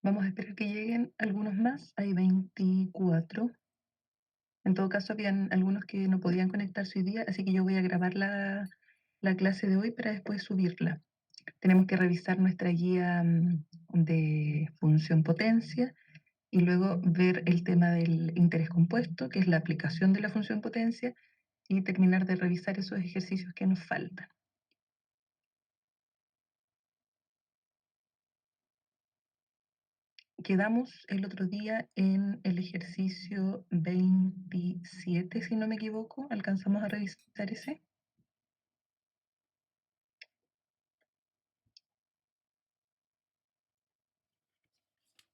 Vamos a esperar que lleguen algunos más. Hay 24. En todo caso, habían algunos que no podían conectarse hoy día, así que yo voy a grabar la clase de hoy para después subirla. Tenemos que revisar nuestra guía de función potencia y luego ver el tema del interés compuesto, que es la aplicación de la función potencia, y terminar de revisar esos ejercicios que nos faltan. Quedamos el otro día en el ejercicio 27, si no me equivoco. ¿Alcanzamos a revisar ese?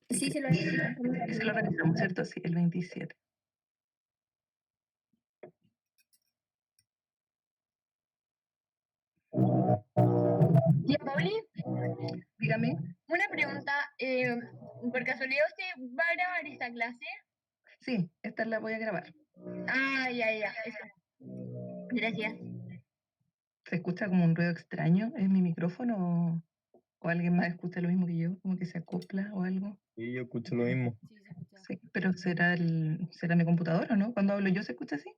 Sí, se lo revisamos. Ese lo revisamos, ¿cierto? Sí, el 27. Ya, Pauli, Dígame. una pregunta. ¿Por casualidad usted va a grabar esta clase? Sí, esta la voy a grabar. Ah, ya, eso. Gracias. ¿Se escucha como un ruido extraño? ¿Es mi micrófono o alguien más escucha lo mismo que yo? ¿Como que se acopla o algo? Sí, yo escucho lo mismo. Sí, se escucha. Sí, pero ¿será mi computadora o no? Cuando hablo yo se escucha así.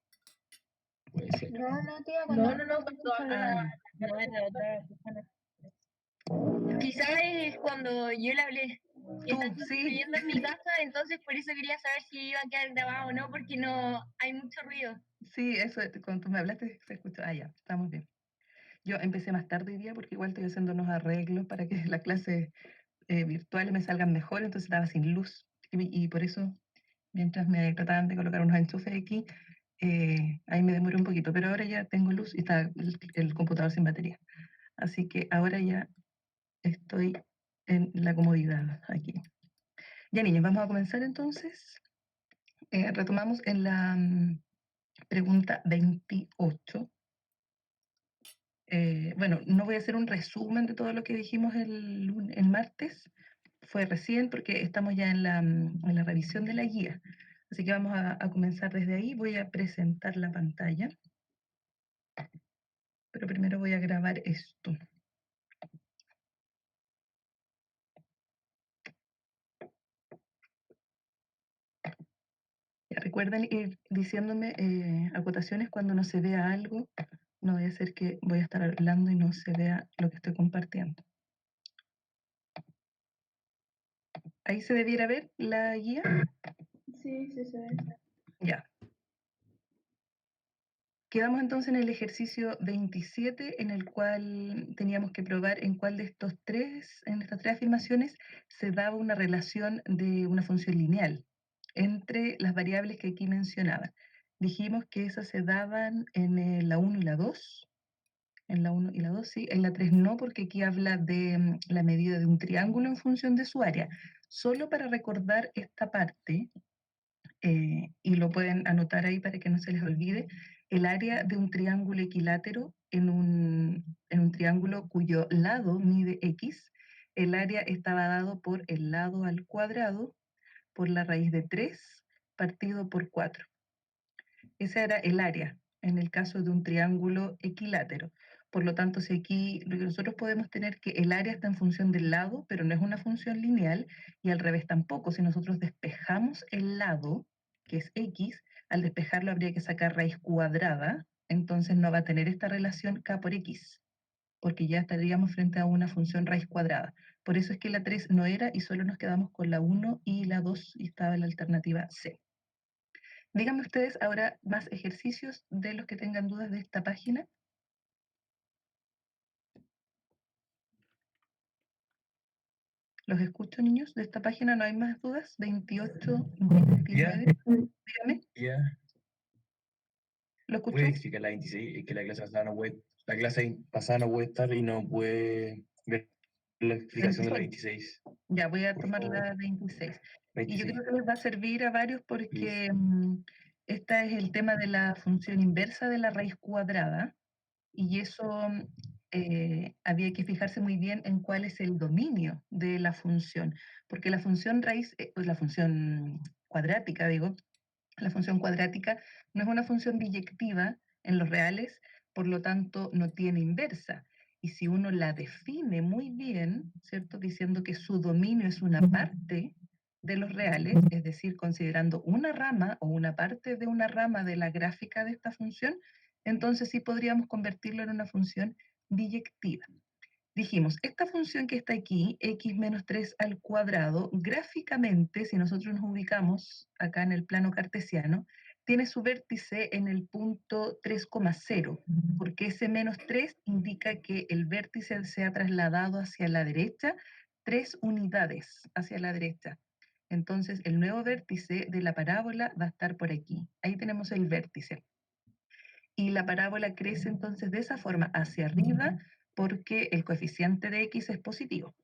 Puede ser. No, tía, cuando Ah, no es de otra persona. Quizás es cuando yo le hablé. Que tú, está sí. viviendo en mi casa, entonces por eso quería saber si iba a quedar grabado o no, porque no hay mucho ruido. Sí, eso, cuando tú me hablaste se escuchó. Ah, ya, estamos bien. Yo empecé más tarde hoy día porque igual estoy haciendo unos arreglos para que las clases virtuales me salgan mejor, entonces estaba sin luz. Y por eso, mientras me trataban de colocar unos enchufes aquí, ahí me demoré un poquito, pero ahora ya tengo luz y está el computador sin batería. Así que ahora ya estoy en la comodidad aquí. Ya, niños, vamos a comenzar entonces. Retomamos en la pregunta 28. Bueno, no voy a hacer un resumen de todo lo que dijimos el martes. Fue recién porque estamos ya en la revisión de la guía. Así que vamos a comenzar desde ahí. Voy a presentar la pantalla. Pero primero voy a grabar esto. Ya, recuerden ir diciéndome acotaciones cuando no se vea algo. No vaya a ser que voy a estar hablando y no se vea lo que estoy compartiendo. Ahí se debiera ver la guía. Sí, se ve. Ya. Quedamos entonces en el ejercicio 27, en el cual teníamos que probar en cuál de en estas tres afirmaciones, se daba una relación de una función lineal entre las variables que aquí mencionaba. Dijimos que esas se daban en la 1 y la 2. En la 1 y la 2, sí. En la 3 no, porque aquí habla de la medida de un triángulo en función de su área. Solo para recordar esta parte, y lo pueden anotar ahí para que no se les olvide, el área de un triángulo equilátero en un triángulo cuyo lado mide x, el área estaba dado por el lado al cuadrado por la raíz de 3 partido por 4. Ese era el área en el caso de un triángulo equilátero. Por lo tanto, si aquí nosotros podemos tener que el área está en función del lado, pero no es una función lineal, y al revés tampoco. Si nosotros despejamos el lado, que es x, al despejarlo habría que sacar raíz cuadrada, entonces no va a tener esta relación k por x, porque ya estaríamos frente a una función raíz cuadrada. Por eso es que la 3 no era y solo nos quedamos con la 1 y la 2 y estaba la alternativa C. Díganme ustedes ahora más ejercicios de los que tengan dudas de esta página. Los escucho, niños. De esta página no hay más dudas. 28, 29. Dígame, Ya. ¿lo escuchó? Puede explicar la 26, es que la clase pasada no puede, la clase pasada no puede estar y no puede ver la explicación de la 26. Ya, voy a Por tomar favor. la 26. Y yo 26. creo que les va a servir a varios porque Please. esta es el tema de la función inversa de la raíz cuadrada. Y eso había que fijarse muy bien en cuál es el dominio de la función, porque la función raíz, pues la función cuadrática, digo, la función cuadrática no es una función biyectiva en los reales, por lo tanto no tiene inversa. Y si uno la define muy bien, ¿cierto? Diciendo que su dominio es una parte de los reales, es decir, considerando una rama o una parte de una rama de la gráfica de esta función, entonces sí podríamos convertirlo en una función biyectiva. Dijimos, esta función que está aquí, x menos 3 al cuadrado, gráficamente, si nosotros nos ubicamos acá en el plano cartesiano, tiene su vértice en el punto 3,0, porque ese menos 3 indica que el vértice se ha trasladado hacia la derecha 3 unidades hacia la derecha. Entonces, el nuevo vértice de la parábola va a estar por aquí. Ahí tenemos el vértice. Y la parábola crece entonces de esa forma hacia arriba porque el coeficiente de x es positivo.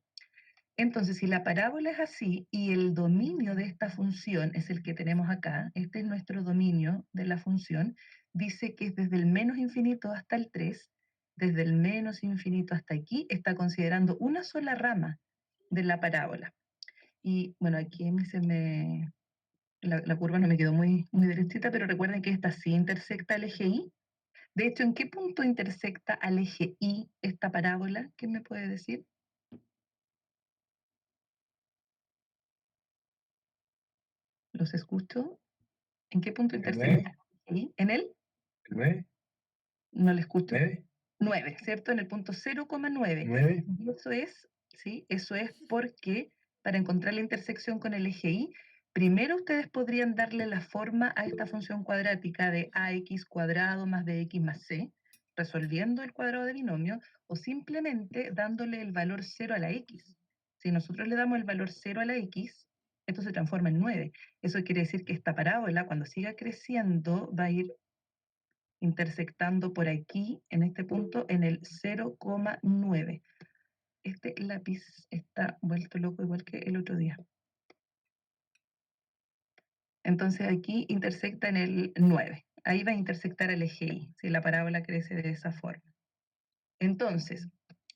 Entonces, si la parábola es así y el dominio de esta función es el que tenemos acá, este es nuestro dominio de la función, dice que es desde el menos infinito hasta el 3, desde el menos infinito hasta aquí, está considerando una sola rama de la parábola. Y bueno, aquí la curva no me quedó muy derechita, pero recuerden que esta sí intersecta el eje Y. De hecho, ¿en qué punto intersecta al eje Y esta parábola? ¿Quién me puede decir? ¿Los escucho? ¿En qué punto ¿El intersecta 9? el eje Y? ¿En él? ¿El 9? No le escucho. ¿9? 9, ¿cierto? En el punto 0,9. ¿9? Y eso es, ¿sí? Eso es porque para encontrar la intersección con el eje Y, primero ustedes podrían darle la forma a esta función cuadrática de ax cuadrado más bx más c, resolviendo el cuadrado de binomio, o simplemente dándole el valor 0 a la x. Si nosotros le damos el valor 0 a la x, esto se transforma en 9. Eso quiere decir que esta parábola, cuando siga creciendo, va a ir intersectando por aquí, en este punto, en el 0,9. Este lápiz está vuelto loco igual que el otro día. Entonces aquí intersecta en el 9. Ahí va a intersectar el eje Y, si la parábola crece de esa forma. Entonces,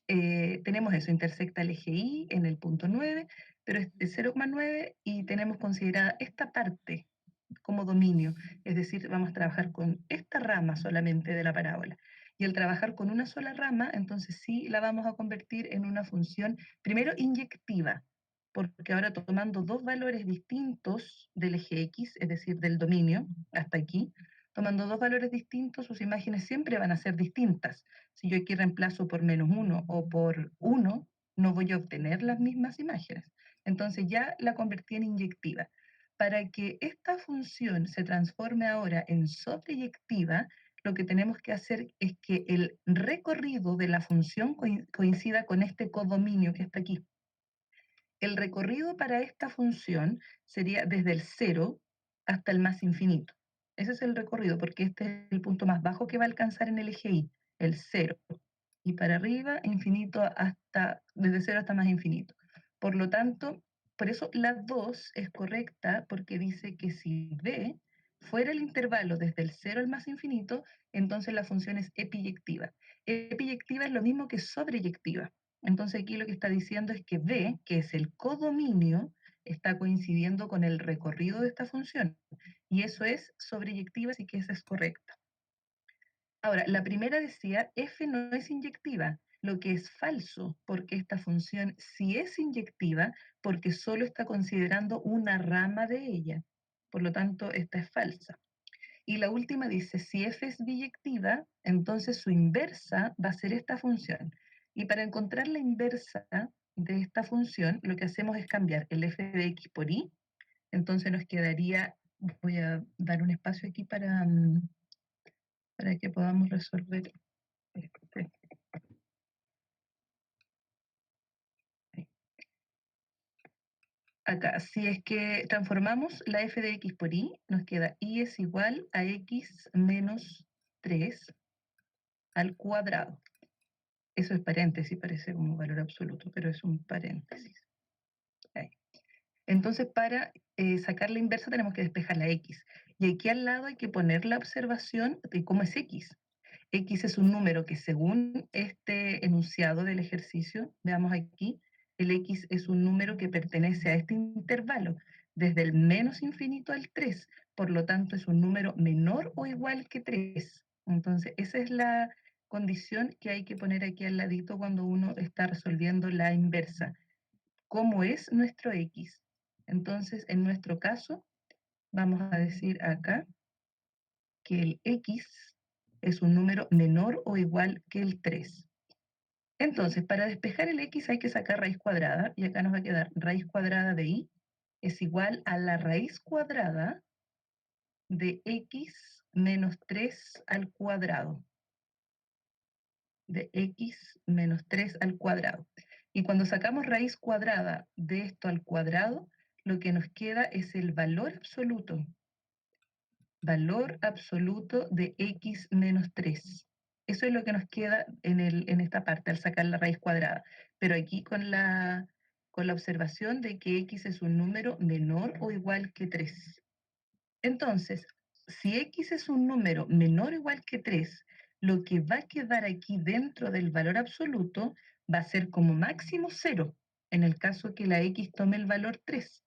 tenemos eso, intersecta el eje Y en el punto 9, pero es de 0,9 y tenemos considerada esta parte como dominio, es decir, vamos a trabajar con esta rama solamente de la parábola. Y al trabajar con una sola rama, entonces sí la vamos a convertir en una función, primero inyectiva, porque ahora tomando dos valores distintos del eje X, es decir, del dominio, hasta aquí, tomando dos valores distintos, sus imágenes siempre van a ser distintas. Si yo aquí reemplazo por -1 o por 1, no voy a obtener las mismas imágenes. Entonces ya la convertí en inyectiva. Para que esta función se transforme ahora en sobreyectiva, lo que tenemos que hacer es que el recorrido de la función coincida con este codominio que está aquí. El recorrido para esta función sería desde el 0 hasta el más infinito. Ese es el recorrido, porque este es el punto más bajo que va a alcanzar en el eje Y, el 0. Y para arriba, infinito hasta, desde 0 hasta más infinito. Por lo tanto, por eso la 2 es correcta, porque dice que si B fuera el intervalo desde el 0 al más infinito, entonces la función es epiyectiva. Epiyectiva es lo mismo que sobreyectiva. Entonces aquí lo que está diciendo es que B, que es el codominio, está coincidiendo con el recorrido de esta función. Y eso es sobreyectiva, así que esa es correcta. Ahora, la primera decía, f no es inyectiva, lo que es falso, porque esta función sí es inyectiva, porque solo está considerando una rama de ella. Por lo tanto, esta es falsa. Y la última dice, si f es biyectiva, entonces su inversa va a ser esta función. Y para encontrar la inversa de esta función, lo que hacemos es cambiar el f de x por y. Entonces nos quedaría, voy a dar un espacio aquí para que podamos resolver este. Acá, si es que transformamos la f de x por y, nos queda y es igual a x menos 3 al cuadrado. Eso es paréntesis, parece como valor absoluto, pero es un paréntesis. Ahí. Entonces, para sacar la inversa tenemos que despejar la x. Y aquí al lado hay que poner la observación de cómo es x. X es un número que según este enunciado del ejercicio, veamos aquí, el X es un número que pertenece a este intervalo, desde el menos infinito al 3, por lo tanto es un número menor o igual que 3. Entonces, esa es condición que hay que poner aquí al ladito cuando uno está resolviendo la inversa. ¿Cómo es nuestro x? Entonces, en nuestro caso, vamos a decir acá que el x es un número menor o igual que el 3. Entonces, para despejar el x hay que sacar raíz cuadrada, y acá nos va a quedar raíz cuadrada de y es igual a la raíz cuadrada de x menos 3 al cuadrado. De x menos 3 al cuadrado. Y cuando sacamos raíz cuadrada de esto al cuadrado, lo que nos queda es el valor absoluto. Valor absoluto de x menos 3. Eso es lo que nos queda en esta parte al sacar la raíz cuadrada. Pero aquí con la observación de que x es un número menor o igual que 3. Entonces, si x es un número menor o igual que 3, lo que va a quedar aquí dentro del valor absoluto va a ser como máximo 0, en el caso que la x tome el valor 3.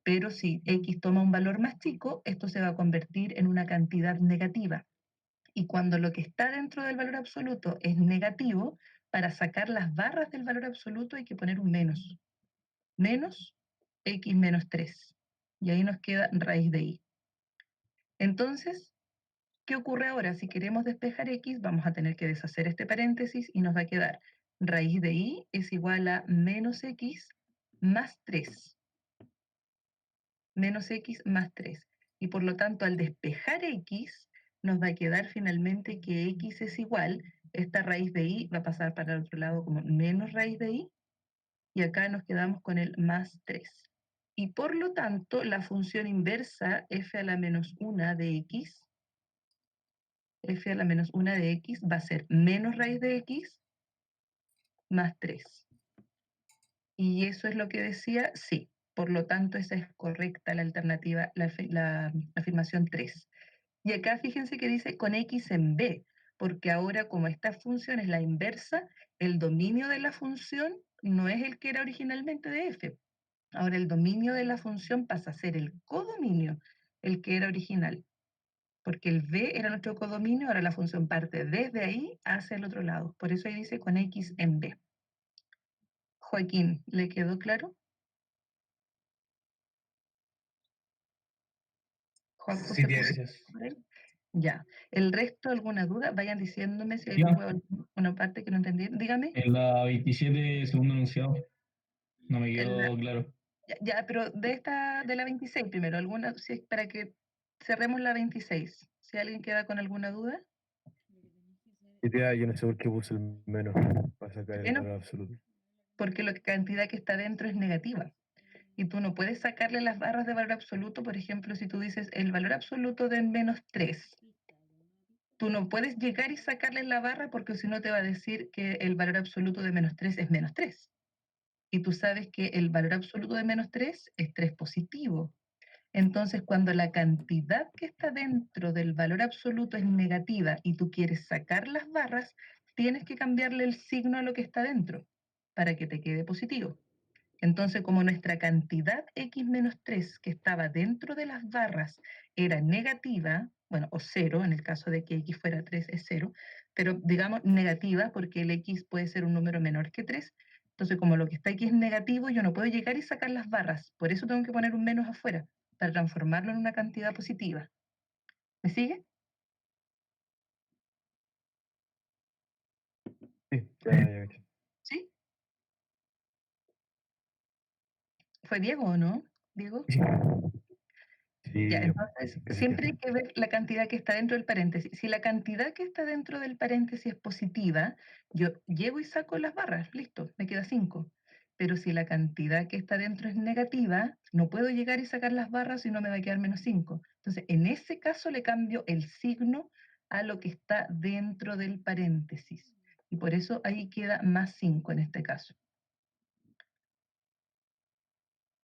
Pero si x toma un valor más chico, esto se va a convertir en una cantidad negativa. Y cuando lo que está dentro del valor absoluto es negativo, para sacar las barras del valor absoluto hay que poner un menos. Menos x menos 3. Y ahí nos queda raíz de y. Entonces, ¿qué ocurre ahora? Si queremos despejar x, vamos a tener que deshacer este paréntesis y nos va a quedar raíz de y es igual a menos x más 3. Menos x más 3. Y por lo tanto, al despejar x, nos va a quedar finalmente que x es igual, esta raíz de y va a pasar para el otro lado como menos raíz de y, y acá nos quedamos con el más 3. Y por lo tanto, la función inversa f a la menos 1 de x, f a la menos 1 de x va a ser menos raíz de x más 3. Y eso es lo que decía, sí. Por lo tanto, esa es correcta la alternativa, la afirmación 3. Y acá fíjense que dice con x en b, porque ahora como esta función es la inversa, el dominio de la función no es el que era originalmente de f. Ahora el dominio de la función pasa a ser el codominio, el que era original. Porque el b era nuestro codominio, ahora la función parte desde ahí hacia el otro lado. Por eso ahí dice con x en b. Joaquín, ¿le quedó claro? Joaco, Sí, ¿se tía, puso gracias. por ahí? Ya. ¿El resto, alguna duda? Vayan diciéndome si Ya, hubo alguna parte que no entendí. Dígame. en la 27, segundo enunciado, no me En la- quedó claro. ya, pero de la 26 primero, alguna, si, para que cerremos la 26. Si alguien queda con alguna duda. Y tía, yo no sé por qué puse el menos para sacar el Menos valor absoluto. porque la cantidad que está dentro es negativa. Y tú no puedes sacarle las barras de valor absoluto, por ejemplo, si tú dices el valor absoluto de menos 3. Tú no puedes llegar y sacarle la barra porque si no te va a decir que el valor absoluto de menos 3 es menos 3. Y tú sabes que el valor absoluto de menos 3 es 3 positivo. Entonces, cuando la cantidad que está dentro del valor absoluto es negativa y tú quieres sacar las barras, tienes que cambiarle el signo a lo que está dentro para que te quede positivo. Entonces, como nuestra cantidad x menos 3 que estaba dentro de las barras era negativa, bueno, o 0, en el caso de que x fuera 3 es 0, pero digamos negativa porque el x puede ser un número menor que 3. Entonces, como lo que está aquí es negativo, yo no puedo llegar y sacar las barras. Por eso tengo que poner un menos afuera, para transformarlo en una cantidad positiva. ¿Me sigue? Sí, ya, caché. ¿Sí? ¿Fue Diego o no? ¿Diego? Sí, Ya, sí, entonces casi siempre hay que. que ver la cantidad que está dentro del paréntesis. Si la cantidad que está dentro del paréntesis es positiva, yo llego y saco las barras, listo, me queda 5. Pero si la cantidad que está dentro es negativa, no puedo llegar y sacar las barras y no me va a quedar menos 5. Entonces, en ese caso le cambio el signo a lo que está dentro del paréntesis. Y por eso ahí queda más 5 en este caso.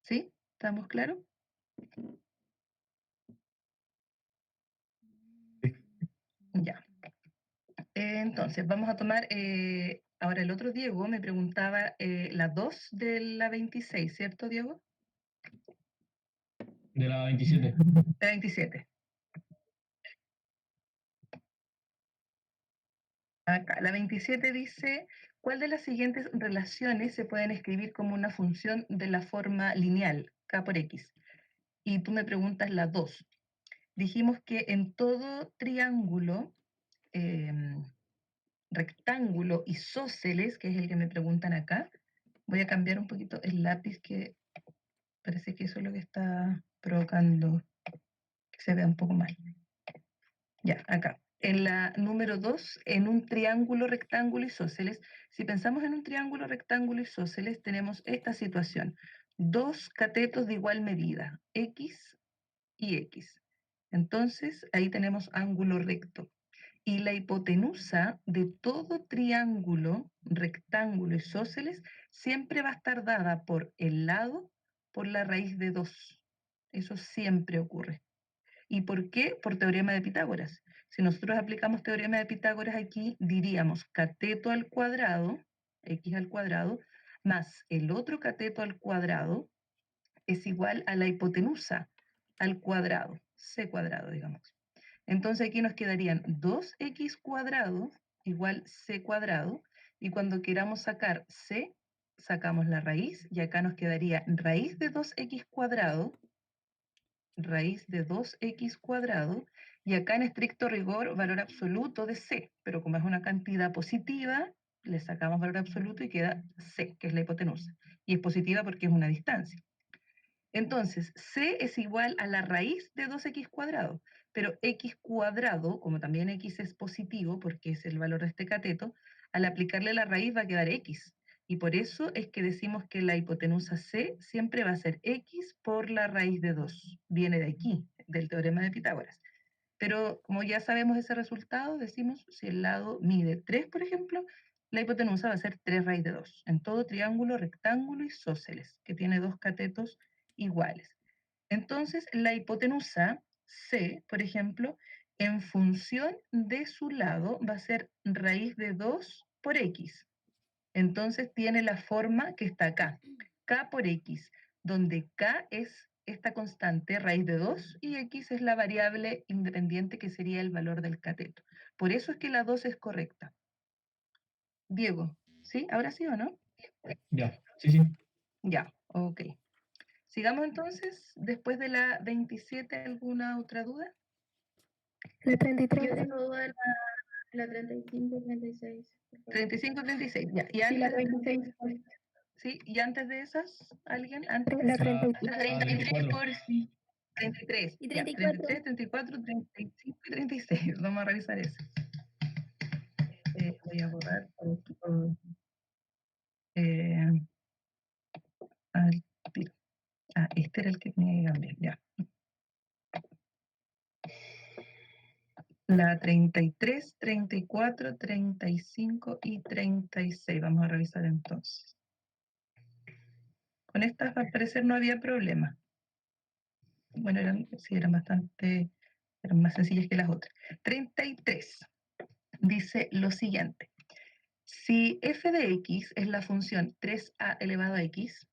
¿Sí? ¿Estamos claros? Sí. Ya. Entonces, vamos a tomar, ahora el otro Diego me preguntaba la 2 de la 26, ¿cierto, Diego? De la 27. La 27. Acá, la 27 dice, ¿cuál de las siguientes relaciones se pueden escribir como una función de la forma lineal, k por x? Y tú me preguntas la 2. Dijimos que en todo triángulo, rectángulo isósceles, que es el que me preguntan acá, voy a cambiar un poquito el lápiz, que parece que eso es lo que está provocando que se vea un poco mal. Ya, acá. En la número 2, en un triángulo rectángulo isósceles, si pensamos en un triángulo rectángulo isósceles, tenemos esta situación. Dos catetos de igual medida, x y x. Entonces, ahí tenemos ángulo recto. Y la hipotenusa de todo triángulo rectángulo isósceles siempre va a estar dada por el lado por la raíz de 2. Eso siempre ocurre. ¿Y por qué? Por teorema de Pitágoras. Si nosotros aplicamos teorema de Pitágoras aquí, diríamos cateto al cuadrado, x al cuadrado, más el otro cateto al cuadrado es igual a la hipotenusa al cuadrado, c cuadrado, digamos. Entonces aquí nos quedarían 2x cuadrado igual c cuadrado, y cuando queramos sacar c, sacamos la raíz, y acá nos quedaría raíz de 2x cuadrado, raíz de 2x cuadrado, y acá en estricto rigor valor absoluto de c, pero como es una cantidad positiva, le sacamos valor absoluto y queda c, que es la hipotenusa, y es positiva porque es una distancia. Entonces, c es igual a la raíz de 2x cuadrado, pero x cuadrado, como también x es positivo, porque es el valor de este cateto, al aplicarle la raíz va a quedar x. Y por eso es que decimos que la hipotenusa c siempre va a ser x por la raíz de 2. Viene de aquí, del teorema de Pitágoras. Pero como ya sabemos ese resultado, decimos, si el lado mide 3, por ejemplo, la hipotenusa va a ser 3 raíz de 2, en todo triángulo, rectángulo isósceles, que tiene dos catetos iguales. Entonces, la hipotenusa C, por ejemplo, en función de su lado, va a ser raíz de 2 por x. Entonces tiene la forma que está acá, k por x, donde k es esta constante, raíz de 2, y x es la variable independiente que sería el valor del cateto. Por eso es que la 2 es correcta. Diego, ¿sí? ¿Ahora sí o no? Ya, sí, sí. Ya, ok. Sigamos entonces, después de la 27, ¿alguna otra duda? La 33. Yo tengo duda de la 35, 36. por favor. 35, 36, ya. Y Sí, la antes, 36. ¿sí? ¿Y antes de esas? ¿Alguien? ¿Antes? La La, 33. La la 33 24. por sí. 33. Y Ya, 34. 33, 34, 35 y 36. Vamos a revisar eso. Voy a borrar todo. Eh, al tiro. Este era el que tenía que cambiar, ya. La 33, 34, 35 y 36. Vamos a revisar entonces. Con estas al parecer no había problema. Bueno, eran bastante, eran más sencillas que las otras. 33 dice lo siguiente. Si f de x es la función 3a elevado a x,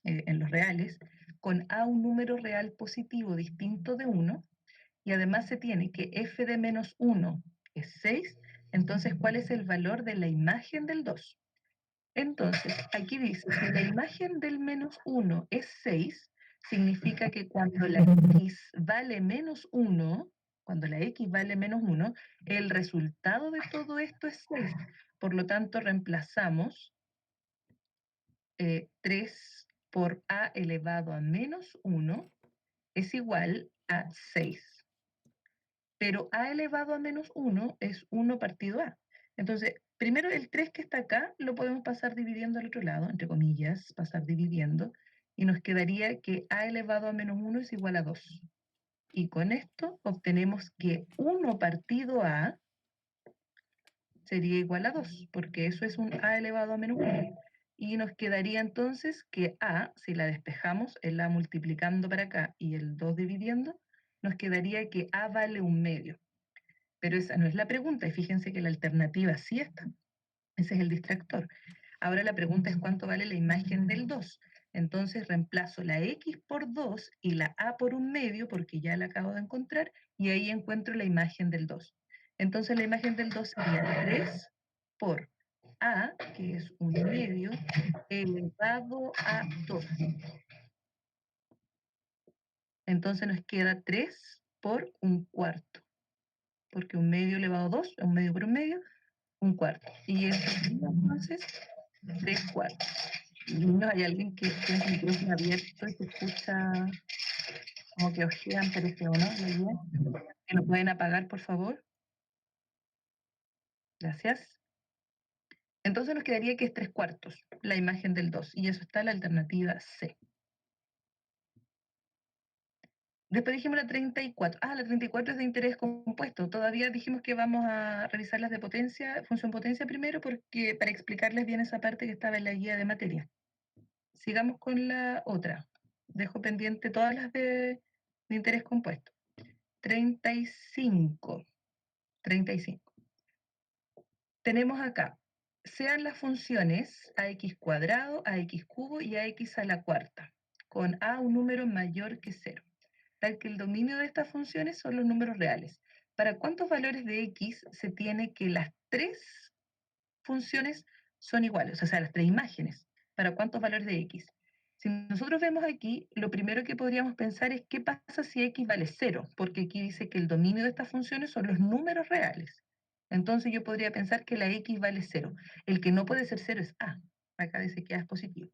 en los reales, con a un número real positivo distinto de 1, y además se tiene que f de menos 1 es 6, entonces, ¿cuál es el valor de la imagen del 2? Entonces, aquí dice, si la imagen del menos 1 es 6, significa que cuando la x vale menos 1, cuando la x vale menos 1, el resultado de todo esto es 6. Por lo tanto, reemplazamos 3 por a elevado a menos 1 es igual a 6. Pero a elevado a menos 1 es 1 partido a. Entonces, primero el 3 que está acá lo podemos pasar dividiendo al otro lado, entre comillas, pasar dividiendo, y nos quedaría que a elevado a menos 1 es igual a 2. Y con esto obtenemos que 1 partido a sería igual a 2, porque eso es un a elevado a menos 1. Y nos quedaría entonces que a, si la despejamos, el a multiplicando para acá y el 2 dividiendo, nos quedaría que a vale 1/2. Pero esa no es la pregunta, y fíjense que la alternativa sí está. Ese es el distractor. Ahora la pregunta es cuánto vale la imagen del 2. Entonces reemplazo la x por 2 y la a por 1/2, porque ya la acabo de encontrar, y ahí encuentro la imagen del 2. Entonces la imagen del 2 sería 3 por a, que es 1/2, elevado a 2. Entonces nos queda 3 por 1/4, porque 1/2 elevado a 2, 1/2 por 1/2, 1/4. Y eso sería entonces 3/4. Niños, ¿hay alguien que tiene su micrófono abierto y se escucha como que ojean, parece, o no? ¿La idea? ¿Que lo pueden apagar, por favor? Gracias. Entonces nos quedaría que es 3/4, la imagen del 2, y eso está en la alternativa C. Después dijimos la 34. Ah, la 34 es de interés compuesto. Todavía dijimos que vamos a revisar las de potencia, función potencia primero, porque para explicarles bien esa parte que estaba en la guía de materia. Sigamos con la otra. Dejo pendiente todas las de interés compuesto. 35. 35. Tenemos acá, sean las funciones ax cuadrado, ax cubo y ax a la cuarta, con a un número mayor que 0, tal que el dominio de estas funciones son los números reales. ¿Para cuántos valores de x se tiene que las tres funciones son iguales? O sea, las tres imágenes. ¿Para cuántos valores de x? Si nosotros vemos aquí, lo primero que podríamos pensar es qué pasa si x vale 0, porque aquí dice que el dominio de estas funciones son los números reales. Entonces yo podría pensar que la x vale 0. El que no puede ser 0 es a. Acá dice que a es positivo.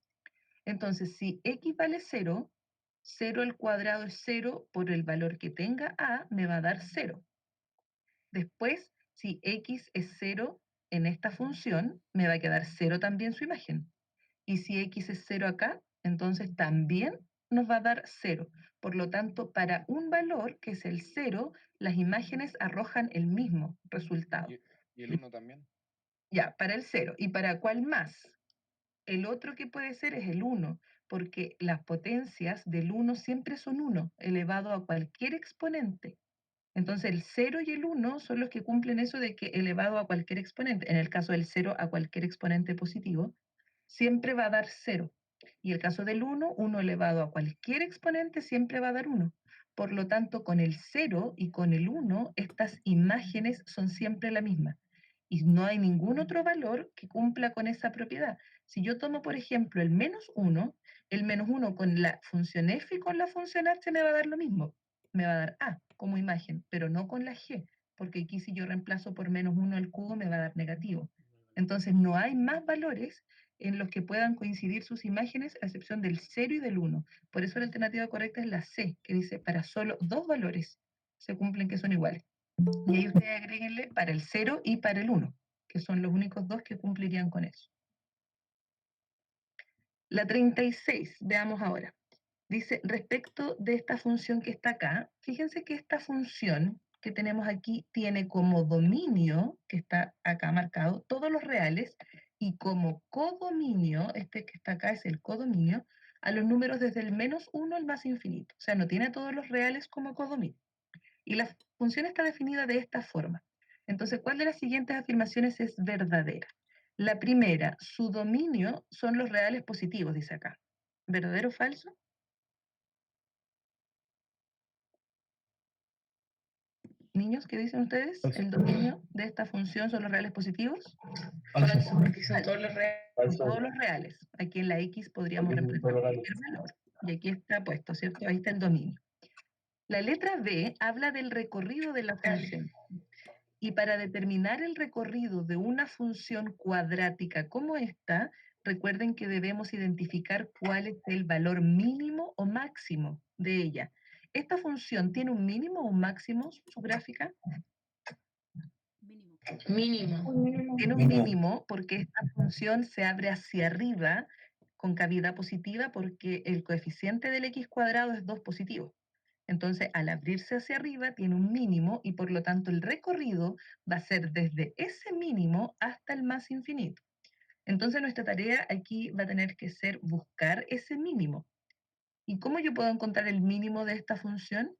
Entonces, si x vale 0, 0 al cuadrado es 0, por el valor que tenga a, me va a dar 0. Después, si x es 0 en esta función, me va a quedar 0 también su imagen. Y si x es 0 acá, entonces también nos va a dar 0. Por lo tanto, para un valor, que es el 0, las imágenes arrojan el mismo resultado. ¿Y el 1 también? Ya, para el 0. ¿Y para cuál más? El otro que puede ser es el 1, porque las potencias del 1 siempre son 1, elevado a cualquier exponente. Entonces el 0 y el 1 son los que cumplen eso de que elevado a cualquier exponente. En el caso del 0 a cualquier exponente positivo, siempre va a dar 0. Y el caso del 1, 1 elevado a cualquier exponente siempre va a dar 1. Por lo tanto, con el 0 y con el 1, estas imágenes son siempre la misma. Y no hay ningún otro valor que cumpla con esa propiedad. Si yo tomo, por ejemplo, el -1, el -1 con la función f y con la función h me va a dar lo mismo. Me va a dar a como imagen, pero no con la g, porque aquí si yo reemplazo por -1 al cubo me va a dar negativo. Entonces no hay más valores en los que puedan coincidir sus imágenes, a excepción del 0 y del 1. Por eso la alternativa correcta es la C, que dice para solo dos valores se cumplen que son iguales. Y ahí ustedes agréguenle para el 0 y para el 1, que son los únicos dos que cumplirían con eso. La 36, veamos ahora. Dice, respecto de esta función que está acá, fíjense que esta función que tenemos aquí tiene como dominio, que está acá marcado, todos los reales, y como codominio, este que está acá es el codominio, a los números desde el -1 al más infinito. O sea, no tiene a todos los reales como codominio. Y la función está definida de esta forma. Entonces, ¿cuál de las siguientes afirmaciones es verdadera? La primera, su dominio son los reales positivos, dice acá. ¿Verdadero o falso? Niños, ¿qué dicen ustedes? Falso. ¿El dominio de esta función son los reales positivos? Falso. Porque son todos los reales. Son todos los reales. Aquí en la X podríamos reemplazar cualquier valor. Y aquí está puesto, ¿cierto? Ahí está el dominio. La letra B habla del recorrido de la función. Y para determinar el recorrido de una función cuadrática como esta, recuerden que debemos identificar cuál es el valor mínimo o máximo de ella. ¿Esta función tiene un mínimo o un máximo, su gráfica? Mínimo. Tiene un mínimo porque esta función se abre hacia arriba con cavidad positiva porque el coeficiente del x cuadrado es 2 positivo. Entonces, al abrirse hacia arriba tiene un mínimo y por lo tanto el recorrido va a ser desde ese mínimo hasta el más infinito. Entonces, nuestra tarea aquí va a tener que ser buscar ese mínimo. ¿Y cómo yo puedo encontrar el mínimo de esta función?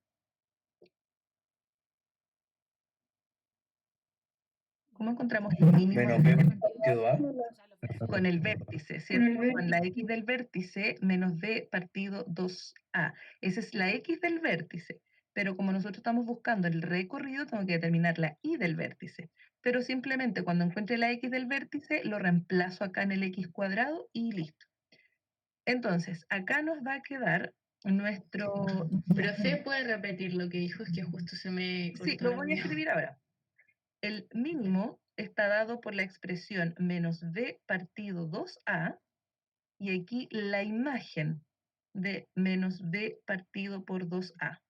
¿Cómo encontramos el mínimo? Menos b partido a. Con el vértice, ¿cierto? Con la x del vértice menos b partido 2a. Esa es la x del vértice. pero como nosotros estamos buscando el recorrido, tengo que determinar la y del vértice. Pero simplemente cuando encuentre la x del vértice, lo reemplazo acá en el x cuadrado y listo. Entonces, acá nos va a quedar nuestro... Profe, ¿puede repetir lo que dijo? Es que justo se me cortó Sí, lo el voy a audio. escribir ahora. El mínimo está dado por la expresión menos b partido 2a, y aquí la imagen de menos b partido por 2a.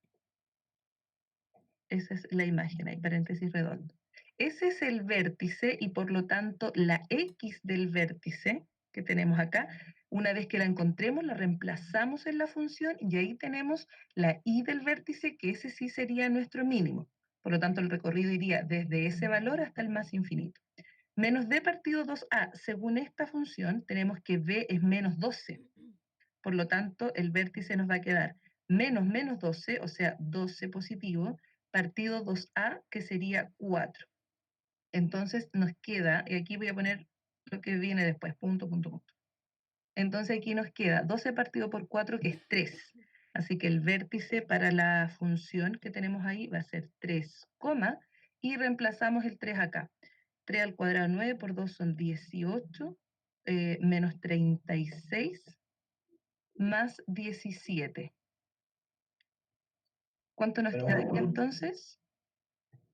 Esa es la imagen, hay paréntesis redondo. Ese es el vértice y por lo tanto la x del vértice que tenemos acá, una vez que la encontremos, la reemplazamos en la función y ahí tenemos la y del vértice, que ese sí sería nuestro mínimo. Por lo tanto, el recorrido iría desde ese valor hasta el más infinito. Menos b partido 2a, según esta función, tenemos que b es menos 12. Por lo tanto, el vértice nos va a quedar menos menos 12, o sea, 12 positivo, partido 2a, que sería 4. Entonces nos queda, y aquí voy a poner lo que viene después, punto, punto, punto. Entonces aquí nos queda 12 partido por 4, que es 3. Así que el vértice para la función que tenemos ahí va a ser 3, y reemplazamos el 3 acá. 3 al cuadrado 9 por 2 son 18, menos 36, más 17. ¿Cuánto nos queda aquí entonces?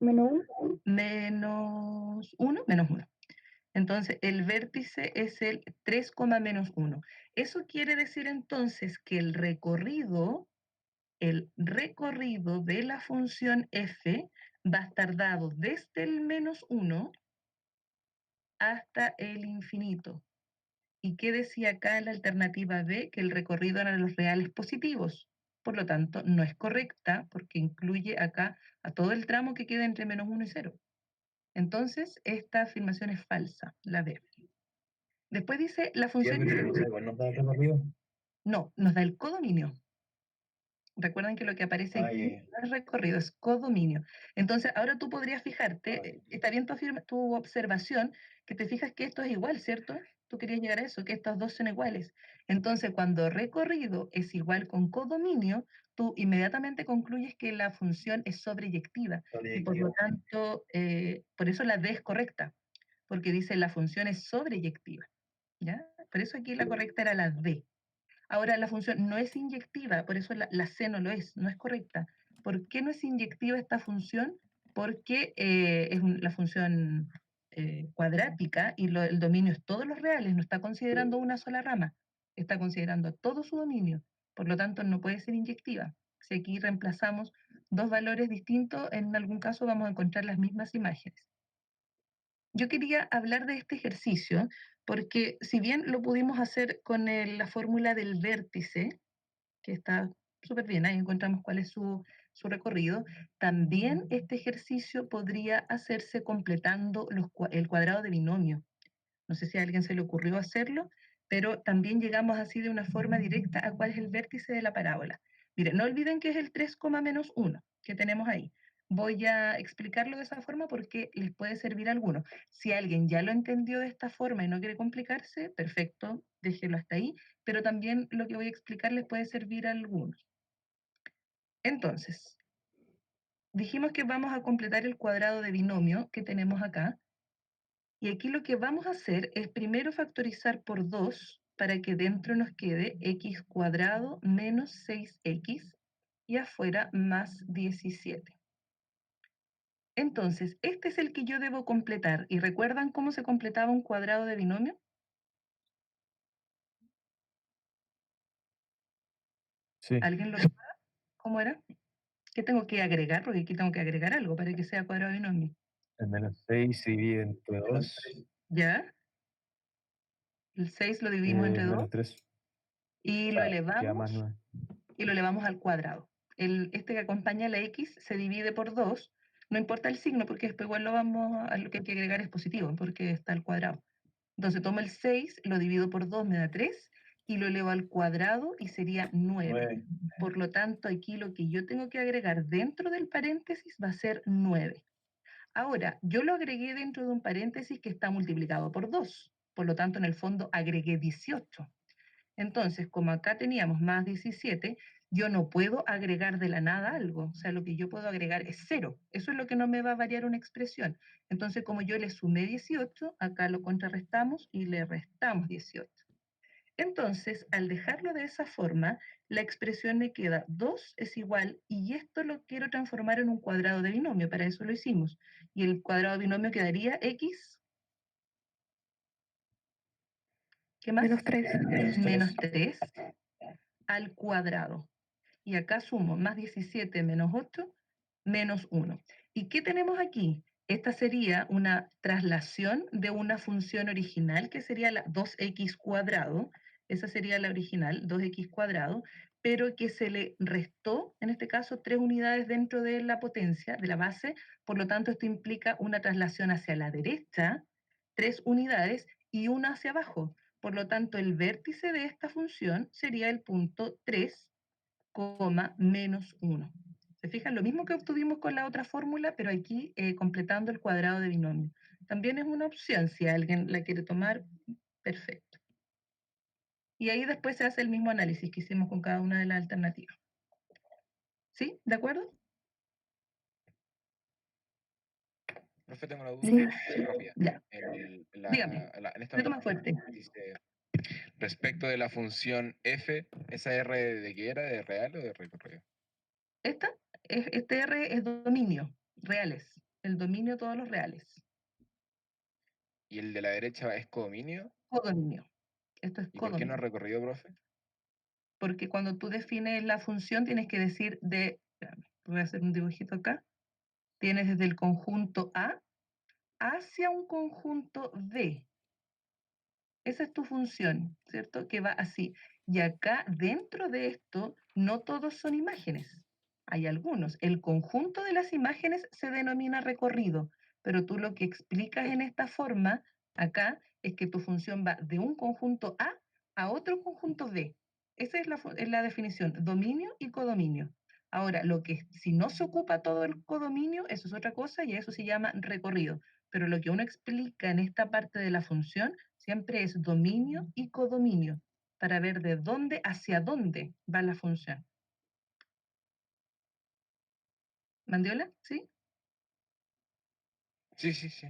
Menos 1. Menos 1, menos 1. Entonces, el vértice es el 3, menos 1. Eso quiere decir entonces que el recorrido de la función f va a estar dado desde el menos 1 hasta el infinito. ¿Y qué decía acá en la alternativa B? Que el recorrido eran los reales positivos. Por lo tanto, no es correcta porque incluye acá a todo el tramo que queda entre menos 1 y 0. Entonces, esta afirmación es falsa, la B. Después dice la ¿Y función... el vértice igual nos da el recorrido? No, nos da el codominio. Recuerden que lo que aparece Ah, aquí ya, ya. no es recorrido, es codominio. Entonces, ahora tú podrías fijarte, está bien tu observación, que te fijas que esto es igual, ¿cierto? Tú querías llegar a eso, que estos dos son iguales. Entonces, cuando recorrido es igual con codominio, tú inmediatamente concluyes que la función es sobreyectiva. Y por lo tanto, por eso la D es correcta, porque dice la función es sobreyectiva. ¿Ya? Por eso aquí la correcta era la D. Ahora la función no es inyectiva, por eso la C no lo es, no es correcta. ¿Por qué no es inyectiva esta función? Porque es la función cuadrática y el dominio es todos los reales, no está considerando una sola rama, está considerando todo su dominio, por lo tanto no puede ser inyectiva. Si aquí reemplazamos dos valores distintos, en algún caso vamos a encontrar las mismas imágenes. Yo quería hablar de este ejercicio porque si bien lo pudimos hacer con la fórmula del vértice, que está súper bien, ahí encontramos cuál es su recorrido, también este ejercicio podría hacerse completando el cuadrado de binomio. No sé si a alguien se le ocurrió hacerlo, pero también llegamos así de una forma directa a cuál es el vértice de la parábola. Miren, no olviden que es el 3, menos 1 que tenemos ahí. Voy a explicarlo de esa forma porque les puede servir a algunos. Si alguien ya lo entendió de esta forma y no quiere complicarse, perfecto, déjelo hasta ahí, pero también lo que voy a explicar les puede servir a algunos. Entonces, dijimos que vamos a completar el cuadrado de binomio que tenemos acá, y aquí lo que vamos a hacer es primero factorizar por 2 para que dentro nos quede x cuadrado menos 6x y afuera más 17. Entonces, este es el que yo debo completar. ¿Y recuerdan cómo se completaba un cuadrado de binomio? Sí, ¿Alguien lo recuerda? ¿Cómo era? ¿Qué tengo que agregar? Porque aquí tengo que agregar algo para que sea cuadrado de binomio. el menos 6 se divide entre 2, ¿Ya? El 6 lo dividimos entre 2 menos 3, y lo queda más elevamos 9. y lo elevamos al cuadrado. Este que acompaña a la x se divide por 2, no importa el signo, porque después igual lo que hay que agregar es positivo, porque está al cuadrado. Entonces tomo el 6, lo divido por 2, me da 3, y lo elevo al cuadrado y sería 9. Por lo tanto, aquí lo que yo tengo que agregar dentro del paréntesis va a ser 9. Ahora, yo lo agregué dentro de un paréntesis que está multiplicado por 2. Por lo tanto, en el fondo agregué 18. Entonces, como acá teníamos más 17, Yo no puedo agregar de la nada algo, o sea, lo que yo puedo agregar es 0. Eso es lo que no me va a variar una expresión. Entonces, como yo le sumé 18, acá lo contrarrestamos y le restamos 18. Entonces, al dejarlo de esa forma, la expresión me queda 2 es igual, y esto lo quiero transformar en un cuadrado de binomio, para eso lo hicimos. Y el cuadrado de binomio quedaría x, ¿qué más? Menos 3. Menos 3 al cuadrado. Y acá sumo más 17 menos 8, menos 1. ¿Y qué tenemos aquí? Esta sería una traslación de una función original, que sería la 2x cuadrado. Esa sería la original, 2x cuadrado, pero que se le restó, en este caso, 3 unidades dentro de la potencia, de la base. Por lo tanto, esto implica una traslación hacia la derecha, 3 unidades, y una hacia abajo. Por lo tanto, el vértice de esta función sería el punto 3, menos 1. ¿Se fijan? Lo mismo que obtuvimos con la otra fórmula, pero aquí completando el cuadrado de binomio. También es una opción, si alguien la quiere tomar, perfecto. Y ahí después se hace el mismo análisis que hicimos con cada una de las alternativas. ¿Sí? ¿De acuerdo? Profe, tengo una duda Sí. rápida. Ya. Dígame. En esta Pero más fuerte. dice, respecto de la función f, ¿esa r de qué era? ¿De real o de recorrido? Este R es dominio, reales. El dominio de todos los reales. ¿Y el de la derecha es codominio? Codominio. Esto es ¿Y por qué no codominio. recorrido, profe? Porque cuando tú defines la función tienes que decir voy a hacer un dibujito acá, tienes desde el conjunto A hacia un conjunto B. Esa es tu función, ¿cierto? Que va así. Y acá, dentro de esto, no todos son imágenes. Hay algunos. El conjunto de las imágenes se denomina recorrido, pero tú lo que explicas en esta forma, acá, es que tu función va de un conjunto a otro conjunto B. Esa es la definición, dominio y codominio. Ahora, si no se ocupa todo el codominio, eso es otra cosa y eso se llama recorrido. Pero lo que uno explica en esta parte de la función siempre es dominio y codominio, para ver de dónde hacia dónde va la función. ¿Mandiola? ¿Sí? Sí, sí, sí.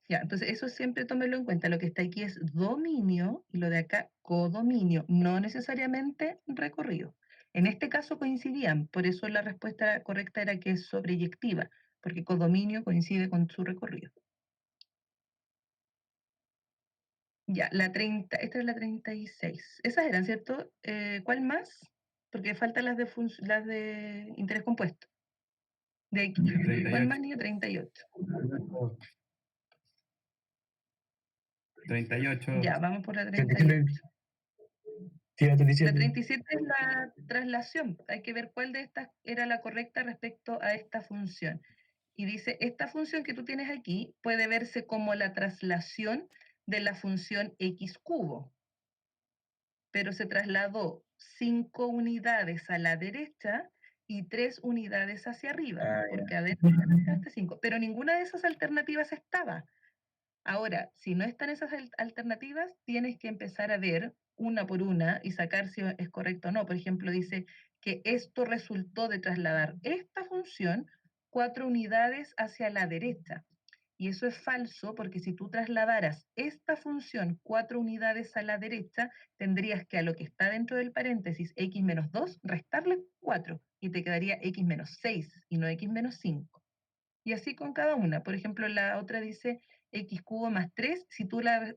Ya, entonces eso siempre tómelo en cuenta. Lo que está aquí es dominio y lo de acá codominio, no necesariamente recorrido. En este caso coincidían, por eso la respuesta correcta era que es sobreyectiva, porque codominio coincide con su recorrido. Ya, esta es la 36. Esas eran, ¿cierto? ¿Cuál más? Porque faltan las de interés compuesto. De aquí. ¿Cuál más, niño? 38. 38. Ya, vamos por la 37. 38. Sí, la La 37. 37 es la traslación. Hay que ver cuál de estas era la correcta respecto a esta función. Y dice, esta función que tú tienes aquí puede verse como la traslación de la función x cubo, pero se trasladó 5 unidades a la derecha y 3 unidades hacia arriba, Ah, ya. porque adentro está 5, pero ninguna de esas alternativas estaba. Ahora, si no están esas alternativas, tienes que empezar a ver una por una y sacar si es correcto o no. Por ejemplo, dice que esto resultó de trasladar esta función 4 unidades hacia la derecha. Y eso es falso porque si tú trasladaras esta función 4 unidades a la derecha, tendrías que a lo que está dentro del paréntesis x menos 2 restarle 4 y te quedaría x menos 6 y no x menos 5. Y así con cada una. Por ejemplo, la otra dice x cubo más 3, si tú la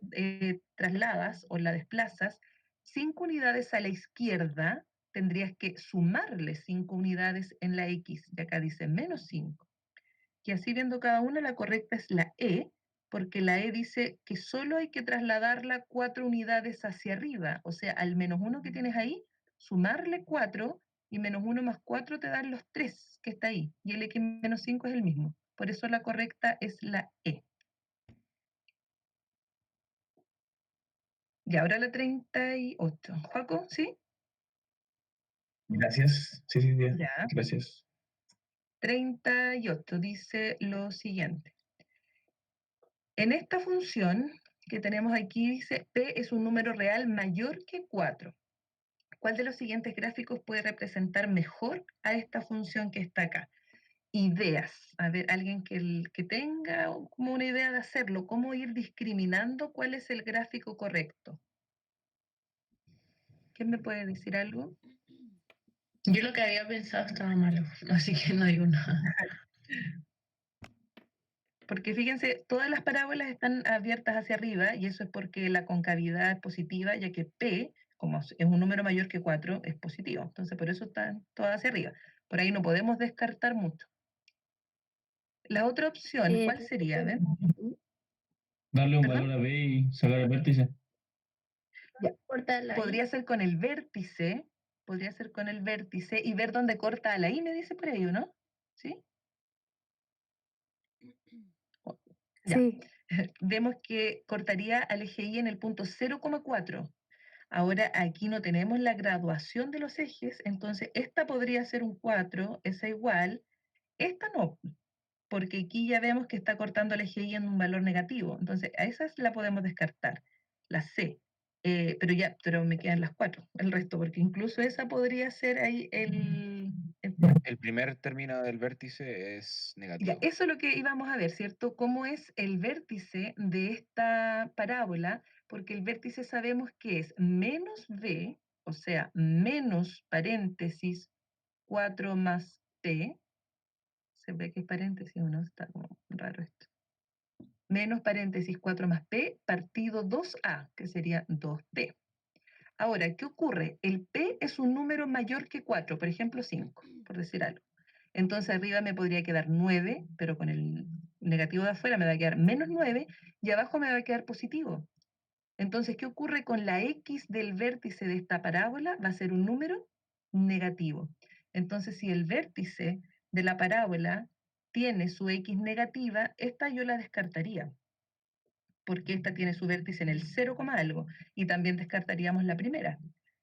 trasladas o la desplazas 5 unidades a la izquierda, tendrías que sumarle 5 unidades en la x, y acá dice menos 5. Y así viendo cada una, la correcta es la E, porque la E dice que solo hay que trasladarla 4 unidades hacia arriba, o sea, al menos 1 que tienes ahí, sumarle 4, y menos 1 más 4 te dan los 3 que está ahí, y el x menos 5 es el mismo. Por eso la correcta es la E. Y ahora la 38. Joaco, ¿sí? Gracias. Sí, sí, ya. Ya. Gracias. 38 dice lo siguiente. En esta función que tenemos aquí dice P es un número real mayor que 4. ¿cuál de los siguientes gráficos puede representar mejor a esta función que está acá? Ideas. A ver, alguien que tenga como una idea de hacerlo, cómo ir discriminando cuál es el gráfico correcto. ¿Quién me puede decir algo? Yo lo que había pensado estaba malo, así que no digo nada. Porque fíjense, todas las parábolas están abiertas hacia arriba y eso es porque la concavidad es positiva, ya que P, como es un número mayor que 4, es positivo. Entonces, por eso están todas hacia arriba. Por ahí no podemos descartar mucho. La otra opción, ¿cuál sería? A ver. Darle un ¿Perdón? valor a B y sacar el vértice. Corta la I. Podría ser con el vértice, y ver dónde corta la I, me dice por ahí, ¿o no? ¿Sí? Ya. Sí. Vemos que cortaría al eje Y en el punto 0,4. Ahora aquí no tenemos la graduación de los ejes, entonces esta podría ser un 4, esa igual, esta no, porque aquí ya vemos que está cortando el eje Y en un valor negativo, entonces a esas la podemos descartar, la C. Pero me quedan las 4, el resto, porque incluso esa podría ser ahí El primer término del vértice es Ya, negativo. eso es lo que íbamos a ver, ¿cierto? ¿Cómo es el vértice de esta parábola? Porque el vértice sabemos que es menos b, o sea, menos paréntesis 4 más p. Se ve que es paréntesis o no, está como raro esto. Menos paréntesis 4 más p partido 2a, que sería 2p. Ahora, ¿qué ocurre? El p es un número mayor que 4, por ejemplo 5, por decir algo. Entonces arriba me podría quedar 9, pero con el negativo de afuera me va a quedar menos 9 y abajo me va a quedar positivo. Entonces, ¿qué ocurre con la x del vértice de esta parábola? Va a ser un número negativo. Entonces, si el vértice de la parábola tiene su x negativa, esta yo la descartaría, porque esta tiene su vértice en el 0, algo, y también descartaríamos la primera,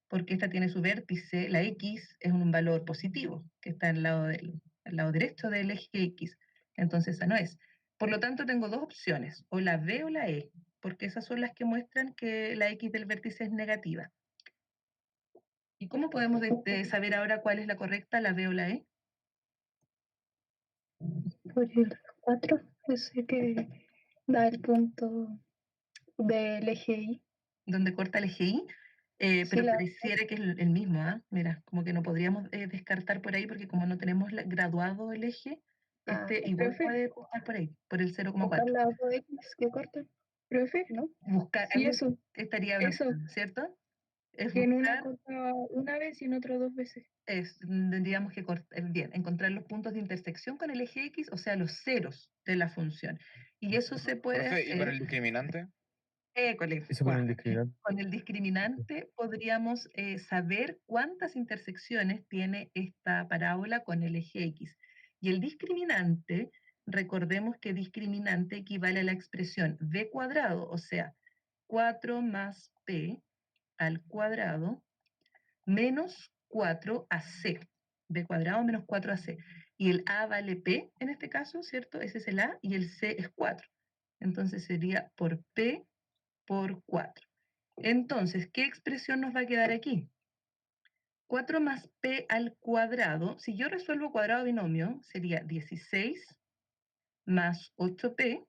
porque esta tiene su vértice, la x es un valor positivo, que está al lado derecho del eje x, entonces esa no es. Por lo tanto, tengo dos opciones, o la B o la E, porque esas son las que muestran que la x del vértice es negativa. ¿Y cómo podemos saber ahora cuál es la correcta, la B o la E? Por el 4, ese que da el punto del eje Y. Donde corta el eje Y, Sí, pero pareciera que es el mismo, ¿ah? Mira, como que no podríamos descartar por ahí porque como no tenemos graduado el eje, igual profe, puede cortar por ahí, por el buscar 0,4. las dos X que cortan. Profe, ¿no? Buscar, Sí, algo eso, estaría eso, hablando, ¿cierto? Es que en una buscar, corta una vez y en otra 2 veces. tendríamos que bien, encontrar los puntos de intersección con el eje X, o sea, los ceros de la función. Y eso se puede Profe, ¿y con el hacer. discriminante? Cole, Eso con el discriminante. con el discriminante podríamos saber cuántas intersecciones tiene esta parábola con el eje X. Y el discriminante, recordemos que discriminante equivale a la expresión b cuadrado, o sea, 4 más p al cuadrado menos 4ac. B cuadrado menos 4ac. Y el a vale p en este caso, ¿cierto? Ese es el a y el c es 4. Entonces sería por p por 4. Entonces, ¿qué expresión nos va a quedar aquí? 4 más p al cuadrado, si yo resuelvo cuadrado binomio, sería 16 más 8p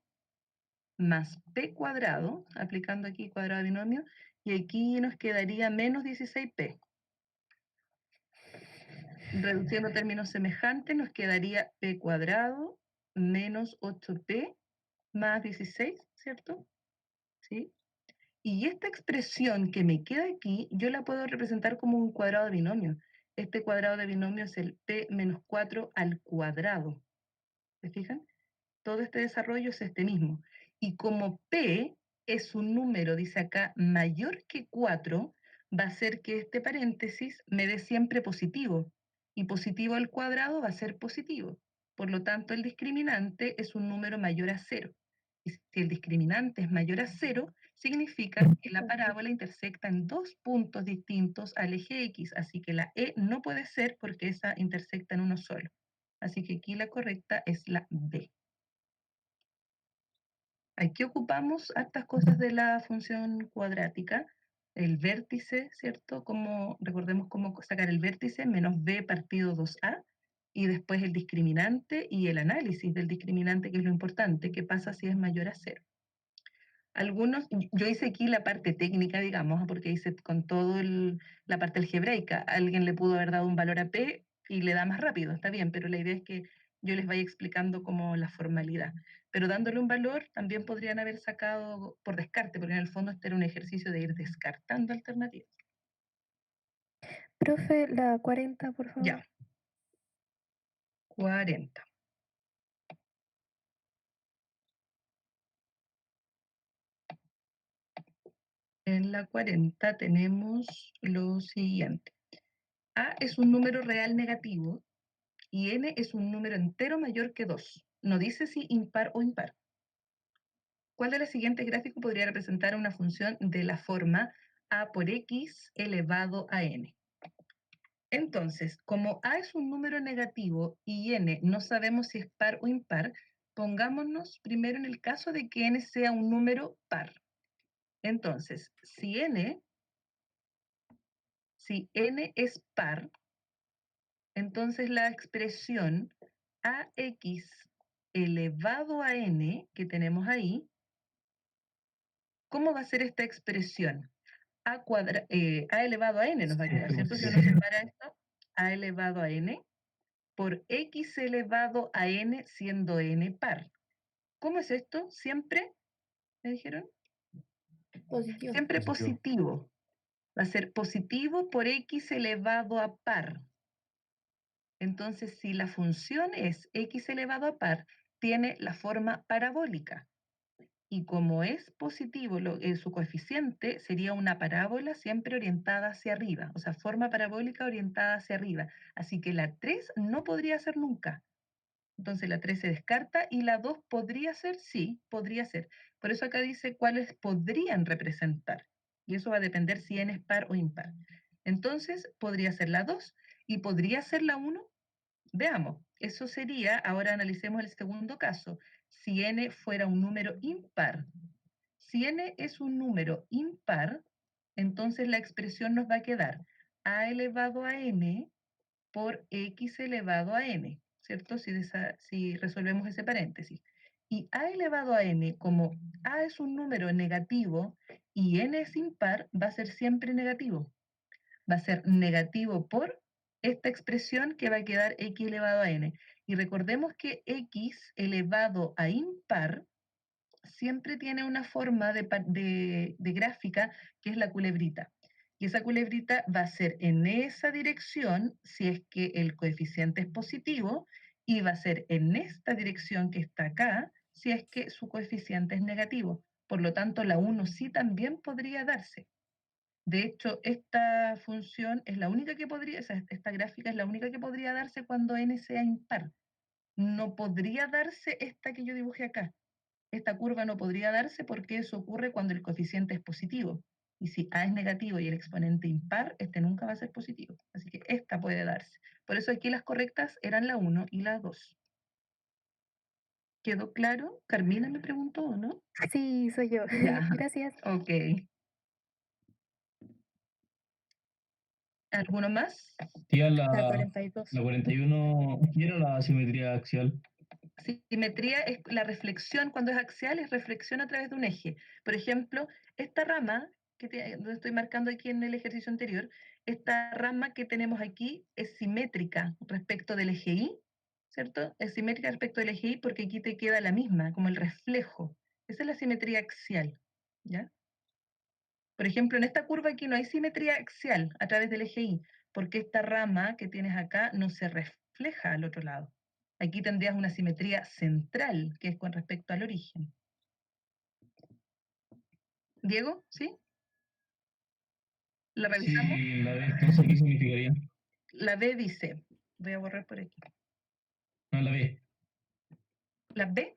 más p cuadrado, aplicando aquí cuadrado binomio, y aquí nos quedaría menos 16p. Reduciendo términos semejantes, nos quedaría p cuadrado menos 8p más 16, ¿cierto? ¿Sí? Y esta expresión que me queda aquí, yo la puedo representar como un cuadrado de binomio. Este cuadrado de binomio es el p menos 4 al cuadrado. ¿Se fijan? Todo este desarrollo es este mismo. Y como p es un número, dice acá, mayor que 4, va a ser que este paréntesis me dé siempre positivo. Y positivo al cuadrado va a ser positivo. Por lo tanto, el discriminante es un número mayor a 0. Y si el discriminante es mayor a 0, significa que la parábola intersecta en dos puntos distintos al eje X. Así que la E no puede ser porque esa intersecta en uno solo. Así que aquí la correcta es la B. Aquí ocupamos estas cosas de la función cuadrática, el vértice, ¿cierto? Recordemos cómo sacar el vértice, menos b partido 2a, y después el discriminante y el análisis del discriminante, que es lo importante, qué pasa si es mayor a 0. Yo hice aquí la parte técnica, digamos, porque hice con todo la parte algebraica. Alguien le pudo haber dado un valor a p y le da más rápido, está bien, pero la idea es que yo les vaya explicando como la formalidad. Pero dándole un valor, también podrían haber sacado por descarte, porque en el fondo este era un ejercicio de ir descartando alternativas. Profe, la 40, por favor. Ya. 40. En la 40 tenemos lo siguiente. A es un número real negativo y n es un número entero mayor que 2. No dice si impar o impar. ¿Cuál de los siguientes gráficos podría representar una función de la forma a por x elevado a n? Entonces, como a es un número negativo y n no sabemos si es par o impar, pongámonos primero en el caso de que n sea un número par. Entonces, si n es par, entonces la expresión ax elevado a n que tenemos ahí, ¿cómo va a ser esta expresión? A elevado a n nos va a quedar, ¿cierto? Si uno separa esto, a elevado a n por x elevado a n siendo n par. ¿Cómo es esto? Siempre, ¿me dijeron? Positivo. Siempre positivo. Va a ser positivo por x elevado a par. Entonces, si la función es x elevado a par, tiene la forma parabólica. Y como es positivo, su coeficiente sería una parábola siempre orientada hacia arriba, o sea, forma parabólica orientada hacia arriba. Así que la 3 no podría ser nunca. Entonces la 3 se descarta y la 2 podría ser, sí, podría ser. Por eso acá dice cuáles podrían representar. Y eso va a depender si n es par o impar. Entonces podría ser la 2 y podría ser la 1. Veamos, eso sería, ahora analicemos el segundo caso. Si n fuera un número impar. Si n es un número impar, entonces la expresión nos va a quedar a elevado a n por x elevado a n, ¿cierto? Si resolvemos ese paréntesis. Y a elevado a n, como a es un número negativo y n es impar, va a ser siempre negativo. Va a ser negativo por esta expresión que va a quedar x elevado a n. Y recordemos que x elevado a impar siempre tiene una forma de gráfica que es la culebrita. Y esa culebrita va a ser en esa dirección si es que el coeficiente es positivo y va a ser en esta dirección que está acá si es que su coeficiente es negativo. Por lo tanto, la 1 sí también podría darse. De hecho, esta función es la única que podría, o sea, esta gráfica es la única que podría darse cuando n sea impar. No podría darse esta que yo dibujé acá. Esta curva no podría darse porque eso ocurre cuando el coeficiente es positivo. Y si a es negativo y el exponente impar, este nunca va a ser positivo. Así que esta puede darse. Por eso aquí las correctas eran la 1 y la 2. ¿Quedó claro? Carmina me preguntó, ¿o no? Sí, soy yo. Ya. Gracias. Ok. ¿Alguno más? Tía, La la 42. 41, ¿qué era la simetría axial? Simetría es la reflexión, cuando es axial, es reflexión a través de un eje. Por ejemplo, esta rama, donde estoy marcando aquí en el ejercicio anterior, esta rama que tenemos aquí es simétrica respecto del eje Y, ¿cierto? Es simétrica respecto del eje Y porque aquí te queda la misma, como el reflejo. Esa es la simetría axial, ¿ya? Por ejemplo, en esta curva aquí no hay simetría axial a través del eje Y, porque esta rama que tienes acá no se refleja al otro lado. Aquí tendrías una simetría central, que es con respecto al origen. Diego, ¿sí? ¿La revisamos? Sí, la B, entonces, ¿qué significaría? La B dice, voy a borrar por aquí. No, la B. La B,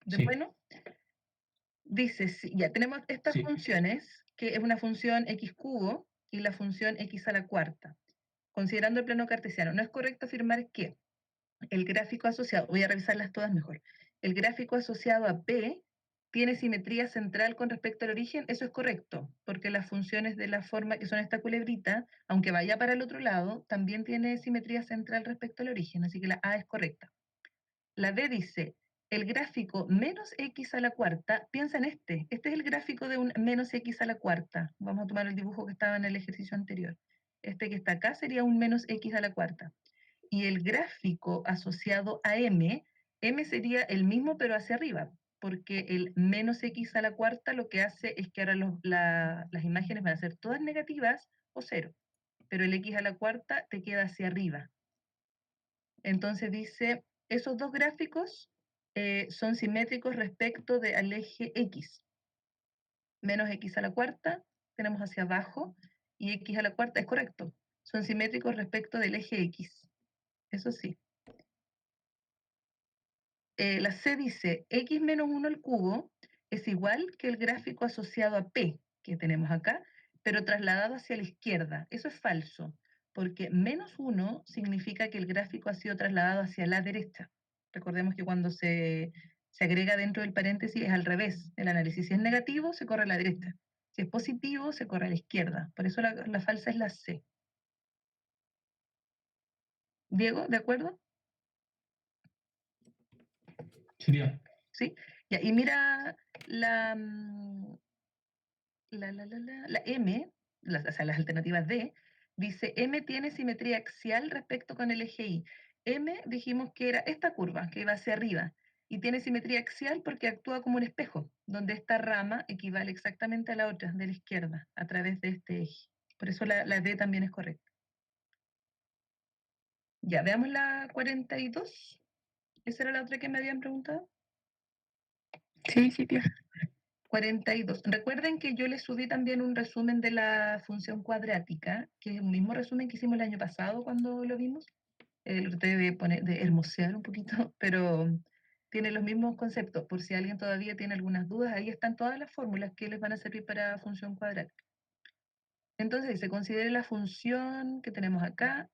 de Sí. bueno, dice, ya tenemos estas Sí. funciones, que es una función x cubo y la función x a la cuarta. Considerando el plano cartesiano, no es correcto afirmar que el gráfico asociado, voy a revisarlas todas mejor, el gráfico asociado a P tiene simetría central con respecto al origen, eso es correcto, porque las funciones de la forma que son esta culebrita, aunque vaya para el otro lado, también tiene simetría central respecto al origen, así que la A es correcta. La B dice, el gráfico menos x a la cuarta, piensa en este es el gráfico de un menos x a la cuarta. Vamos a tomar el dibujo que estaba en el ejercicio anterior. Este que está acá sería un menos x a la cuarta. Y el gráfico asociado a m sería el mismo pero hacia arriba, porque el menos x a la cuarta lo que hace es que ahora las imágenes van a ser todas negativas o cero, pero el x a la cuarta te queda hacia arriba. Entonces dice, esos dos gráficos son simétricos respecto al eje x. Menos x a la cuarta tenemos hacia abajo y x a la cuarta es correcto. Son simétricos respecto del eje x. Eso sí. La C dice, x menos 1 al cubo es igual que el gráfico asociado a P que tenemos acá, pero trasladado hacia la izquierda. Eso es falso, porque menos 1 significa que el gráfico ha sido trasladado hacia la derecha. Recordemos que cuando se agrega dentro del paréntesis es al revés. El análisis, si es negativo, se corre a la derecha. Si es positivo, se corre a la izquierda. Por eso la falsa es la C. Diego, ¿de acuerdo? Sería. ¿Sí? Ya, y mira la M, o sea, las alternativas D, dice M tiene simetría axial respecto con el eje Y. M dijimos que era esta curva, que iba hacia arriba, y tiene simetría axial porque actúa como un espejo, donde esta rama equivale exactamente a la otra, de la izquierda, a través de este eje. Por eso la D también es correcta. Ya, veamos la 42. ¿Esa era la otra que me habían preguntado? Sí, sí, tía. 42. Recuerden que yo les subí también un resumen de la función cuadrática, que es el mismo resumen que hicimos el año pasado cuando lo vimos. Lo traté de hermosear un poquito, pero tiene los mismos conceptos. Por si alguien todavía tiene algunas dudas, ahí están todas las fórmulas que les van a servir para función cuadrática. Entonces, se considere la función que tenemos acá,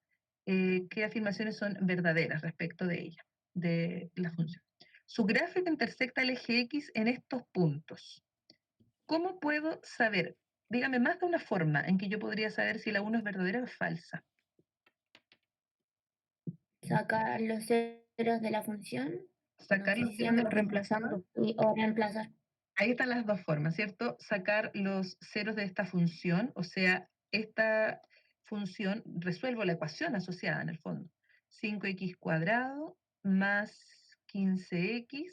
qué afirmaciones son verdaderas respecto de ella, de la función. Su gráfico intersecta el eje X en estos puntos. ¿Cómo puedo saber? Dígame más de una forma en que yo podría saber si la 1 es verdadera o es falsa. Sacar los ceros de la función. Sacar los ceros de la Reemplazando. O reemplazar. Ahí están las dos formas, ¿cierto? Sacar los ceros de esta función, o sea, esta función, resuelvo la ecuación asociada en el fondo. 5x cuadrado más 15x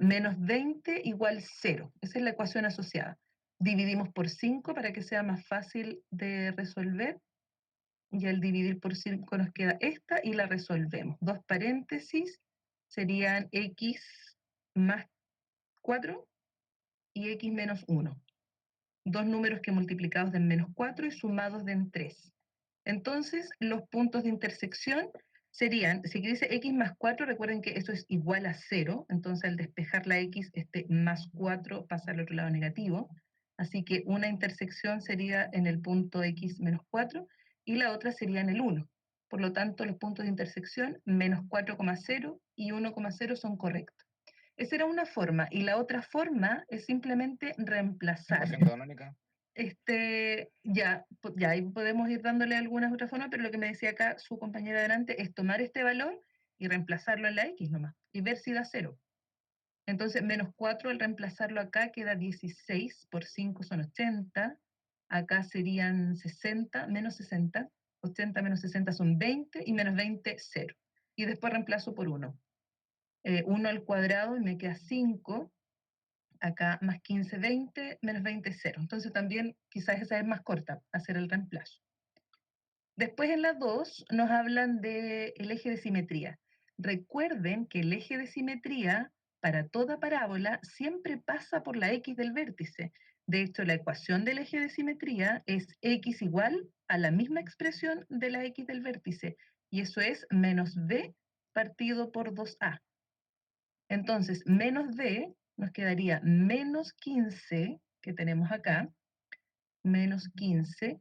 menos 20 igual 0. Esa es la ecuación asociada. Dividimos por 5 para que sea más fácil de resolver. Y al dividir por 5 nos queda esta y la resolvemos. Dos paréntesis serían x más 4 y x menos 1. Dos números que multiplicados den menos 4 y sumados den 3. Entonces, los puntos de intersección serían, si dice x más 4, recuerden que eso es igual a 0, entonces al despejar la x, este más 4 pasa al otro lado negativo, así que una intersección sería en el punto x menos 4 y la otra sería en el 1. Por lo tanto, los puntos de intersección menos 4,0 y 1,0 son correctos. Esa era una forma, y la otra forma es simplemente reemplazar. Ecuación canónica. Ya ahí podemos ir dándole algunas otras formas, pero lo que me decía acá su compañera adelante es tomar este valor y reemplazarlo en la x nomás, y ver si da 0. Entonces, menos 4 al reemplazarlo acá queda 16, por 5 son 80, acá serían 60, menos 60, 80 menos 60 son 20, y menos 20, 0. Y después reemplazo por 1. 1 al cuadrado y me queda 5, acá más 15, 20, menos 20, 0. Entonces también quizás esa es más corta, hacer el reemplazo. Después en la 2 nos hablan del eje de simetría. Recuerden que el eje de simetría para toda parábola siempre pasa por la x del vértice. De hecho, la ecuación del eje de simetría es x igual a la misma expresión de la x del vértice, y eso es menos b partido por 2a. Entonces, menos b nos quedaría menos 15, que tenemos acá, menos 15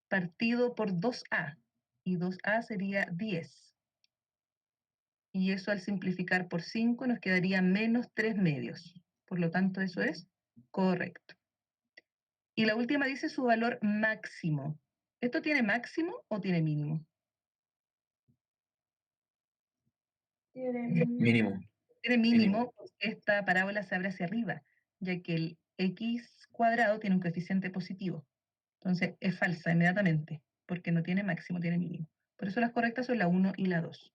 partido por 2a, y 2a sería 10. y eso al simplificar por 5 nos quedaría menos 3 medios. Por lo tanto, eso es correcto. Y la última dice su valor máximo. ¿Esto tiene máximo o tiene mínimo? Mínimo. Tiene mínimo porque esta parábola se abre hacia arriba, ya que el x cuadrado tiene un coeficiente positivo. Entonces es falsa inmediatamente, porque no tiene máximo, tiene mínimo. Por eso las correctas son la 1 y la 2.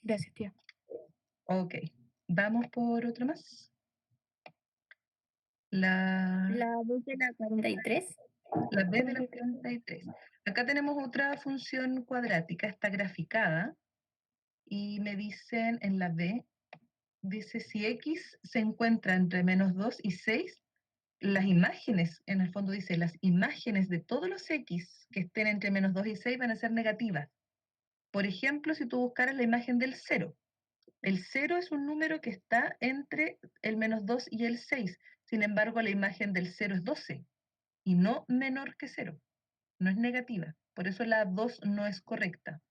Gracias, tía. Ok, vamos por otro más. La B de la 43. B de la 43. Acá tenemos otra función cuadrática, está graficada, y me dicen en la B, dice si x se encuentra entre menos 2 y 6, las imágenes, en el fondo dice, las imágenes de todos los x que estén entre menos 2 y 6 van a ser negativas. Por ejemplo, si tú buscaras la imagen del 0, el 0 es un número que está entre el menos 2 y el 6. Sin embargo, la imagen del 0 es 12 y no menor que 0. No es negativa. Por eso la 2 no es correcta.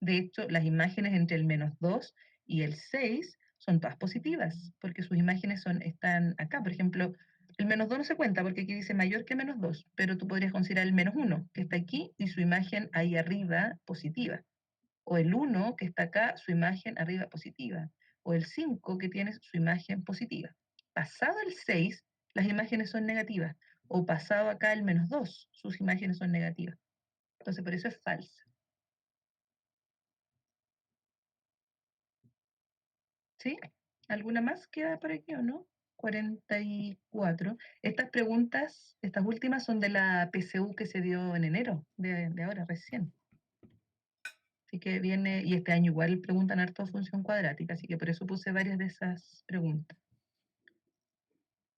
De hecho, las imágenes entre el menos 2 y el 6 son todas positivas, porque sus imágenes están acá. Por ejemplo, el menos 2 no se cuenta porque aquí dice mayor que menos 2, pero tú podrías considerar el menos 1, que está aquí, y su imagen ahí arriba positiva. O el 1, que está acá, su imagen arriba positiva. O el 5, que tiene su imagen positiva. Pasado el 6, las imágenes son negativas. O pasado acá el menos 2, sus imágenes son negativas. Entonces, por eso es falsa. ¿Sí? ¿Alguna más queda por aquí o no? 44. Estas preguntas, estas últimas, son de la PSU que se dio en enero, de ahora, recién. Así que viene, y este año igual preguntan harto función cuadrática, así que por eso puse varias de esas preguntas.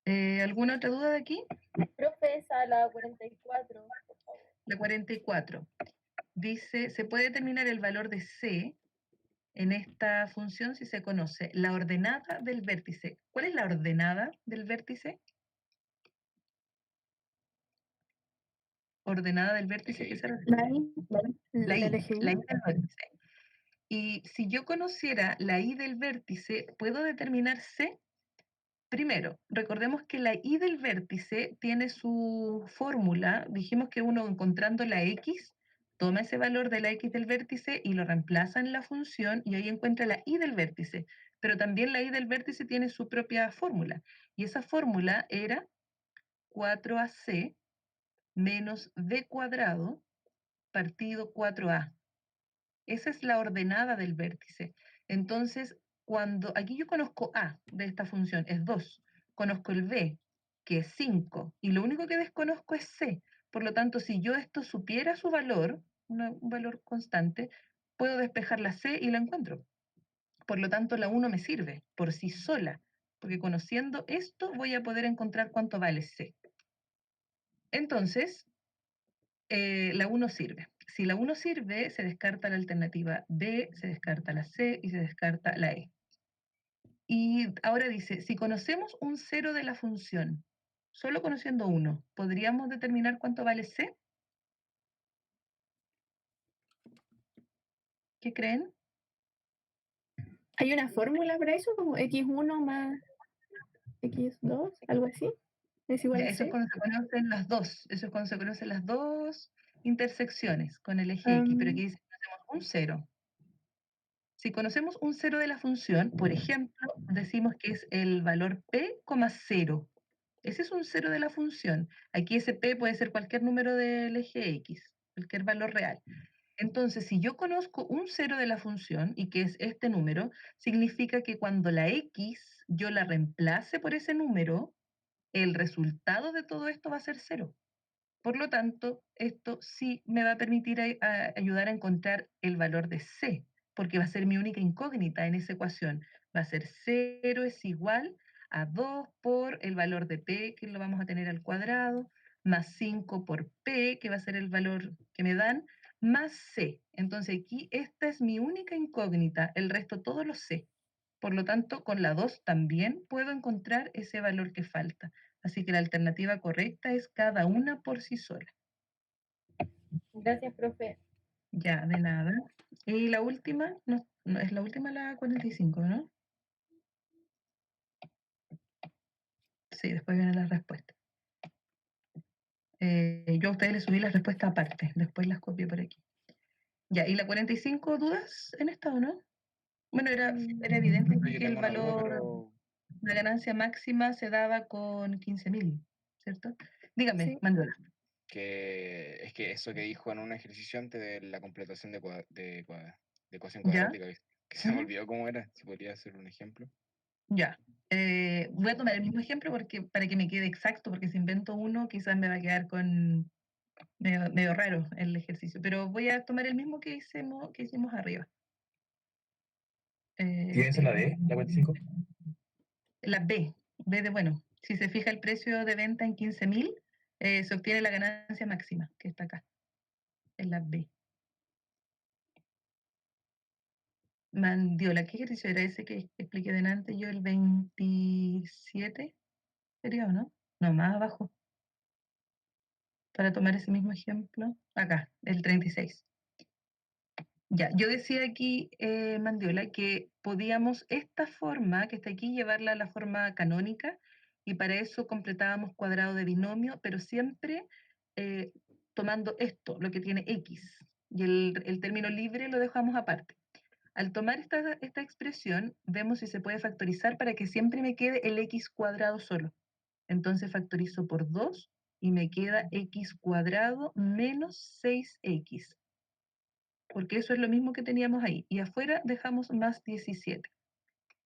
¿Alguna otra duda de aquí? Profesa, la 44, por favor. La 44. Dice, se puede determinar el valor de C en esta función si se conoce la ordenada del vértice. ¿Cuál es la ordenada del vértice? Ordenada del vértice, ¿qué se refiere? La I, El eje la I Y. del vértice. Y si yo conociera la I del vértice, ¿puedo determinar C? Primero, recordemos que la I del vértice tiene su fórmula. Dijimos que uno encontrando la X, toma ese valor de la X del vértice y lo reemplaza en la función y ahí encuentra la I del vértice. Pero también la I del vértice tiene su propia fórmula. Y esa fórmula era 4AC menos B cuadrado partido 4A. Esa es la ordenada del vértice. Entonces, cuando aquí yo conozco A de esta función, es 2, conozco el B, que es 5, y lo único que desconozco es C. Por lo tanto, si yo esto supiera su valor, un valor constante, puedo despejar la C y la encuentro. Por lo tanto, la 1 me sirve por sí sola, porque conociendo esto voy a poder encontrar cuánto vale C. Entonces, la 1 sirve. Si la 1 sirve, se descarta la alternativa B, se descarta la C y se descarta la E. Y ahora dice, si conocemos un 0 de la función, solo conociendo 1, ¿podríamos determinar cuánto vale C? ¿Qué creen? ¿Hay una fórmula para eso? Como x1 más x2, algo así. Es igual Ya, a eso es c. cuando se conocen las dos. Eso es cuando se conocen las dos intersecciones con el eje X, pero aquí dice que hacemos un 0. Si conocemos un 0 de la función, por ejemplo, decimos que es el valor p, 0. Ese es un 0 de la función. Aquí ese p puede ser cualquier número del eje X, cualquier valor real. Entonces, si yo conozco un 0 de la función, y que es este número, significa que cuando la x yo la reemplace por ese número, el resultado de todo esto va a ser 0. Por lo tanto, esto sí me va a permitir ayudar a encontrar el valor de C, porque va a ser mi única incógnita en esa ecuación. Va a ser 0 es igual a 2 por el valor de P, que lo vamos a tener al cuadrado, más 5 por P, que va a ser el valor que me dan, más C. Entonces aquí esta es mi única incógnita, el resto todo lo sé. Por lo tanto, con la 2 también puedo encontrar ese valor que falta. Así que la alternativa correcta es cada una por sí sola. Gracias, profe. Ya, de nada. Y la última, no es la última la 45, ¿no? Sí, después viene la respuesta. Yo a ustedes les subí las respuestas aparte, después las copié por aquí. Ya, ¿y la 45 dudas en esta o no? Bueno, era evidente Yo que el tengo una duda, valor, pero la ganancia máxima se daba con 15.000, ¿cierto? Dígame, Sí. Manuela. que es que eso que dijo en un ejercicio antes de la completación de ecuación ¿Ya? cuadrática, que se me Ujú. olvidó cómo era, si podría hacer un ejemplo. Ya. Voy a tomar el mismo ejemplo para que me quede exacto, porque si invento uno quizás me va a quedar con medio raro el ejercicio, pero voy a tomar el mismo que hicimos arriba. ¿Tienes la D, la 45? La B de bueno. Si se fija el precio de venta en 15.000, se obtiene la ganancia máxima, que está acá, en la B. Mandiola, ¿qué ejercicio era ese que expliqué delante yo, el 27? ¿Sería o no? No, más abajo. Para tomar ese mismo ejemplo, acá, el 36. Ya, yo decía aquí, Mandiola, que podíamos esta forma que está aquí llevarla a la forma canónica y para eso completábamos cuadrado de binomio, pero siempre eh, tomando esto, lo que tiene x, y el término libre lo dejamos aparte. Al tomar esta expresión, vemos si se puede factorizar para que siempre me quede el x cuadrado solo. Entonces factorizo por 2 y me queda x cuadrado menos 6x, porque eso es lo mismo que teníamos ahí. Y afuera dejamos más 17.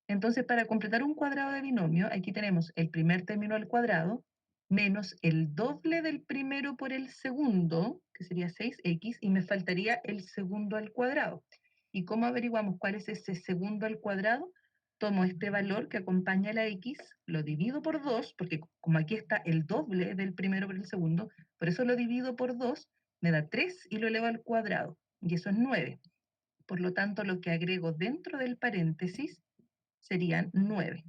Entonces, para completar un cuadrado de binomio, aquí tenemos el primer término al cuadrado, menos el doble del primero por el segundo, que sería 6x, y me faltaría el segundo al cuadrado. ¿Y cómo averiguamos cuál es ese segundo al cuadrado? Tomo este valor que acompaña a la x, lo divido por 2, porque como aquí está el doble del primero por el segundo, por eso lo divido por 2, me da 3 y lo elevo al cuadrado, y eso es 9. Por lo tanto, lo que agrego dentro del paréntesis serían 9.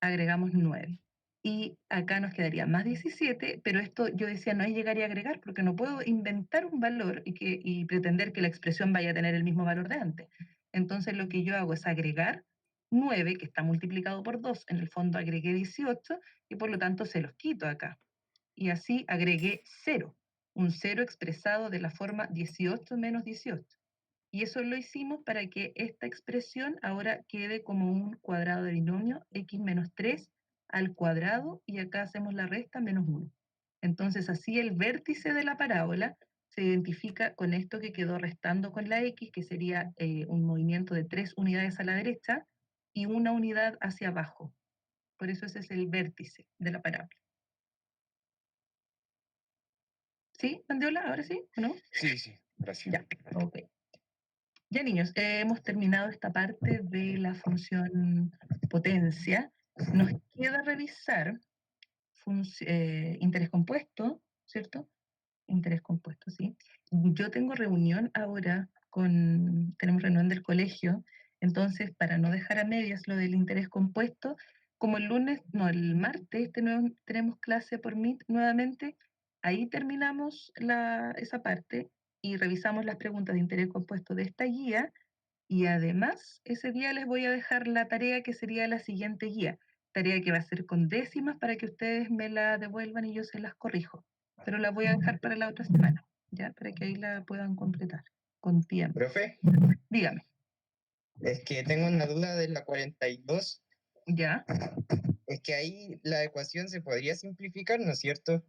Agregamos 9. Y acá nos quedaría más 17, pero esto yo decía no es llegar y agregar, porque no puedo inventar un valor y pretender que la expresión vaya a tener el mismo valor de antes. Entonces lo que yo hago es agregar 9, que está multiplicado por 2, en el fondo agregué 18, y por lo tanto se los quito acá. Y así agregué 0, un 0 expresado de la forma 18 menos 18. Y eso lo hicimos para que esta expresión ahora quede como un cuadrado de binomio, x menos 3 al cuadrado, y acá hacemos la resta menos 1. Entonces así el vértice de la parábola se identifica con esto que quedó restando con la x, que sería un movimiento de 3 unidades a la derecha y 1 unidad hacia abajo. Por eso ese es el vértice de la parábola. ¿Sí, Mandiola? ¿Ahora sí o no? Sí, gracias. Ya, ok. Ya, niños, hemos terminado esta parte de la función potencia. Nos queda revisar interés compuesto, ¿cierto? Interés compuesto, sí. Yo tengo reunión ahora tenemos reunión del colegio, entonces para no dejar a medias lo del interés compuesto, como el martes tenemos clase por Meet nuevamente, ahí terminamos esa parte y revisamos las preguntas de interés compuesto de esta guía. Y además, ese día les voy a dejar la tarea que sería la siguiente guía, tarea que va a ser con décimas para que ustedes me la devuelvan y yo se las corrijo, pero la voy a dejar para la otra semana, ¿ya? Para que ahí la puedan completar con tiempo. Profe, Dígame, es que tengo una duda de la 42. ¿ya? Es que ahí la ecuación se podría simplificar, ¿no es cierto?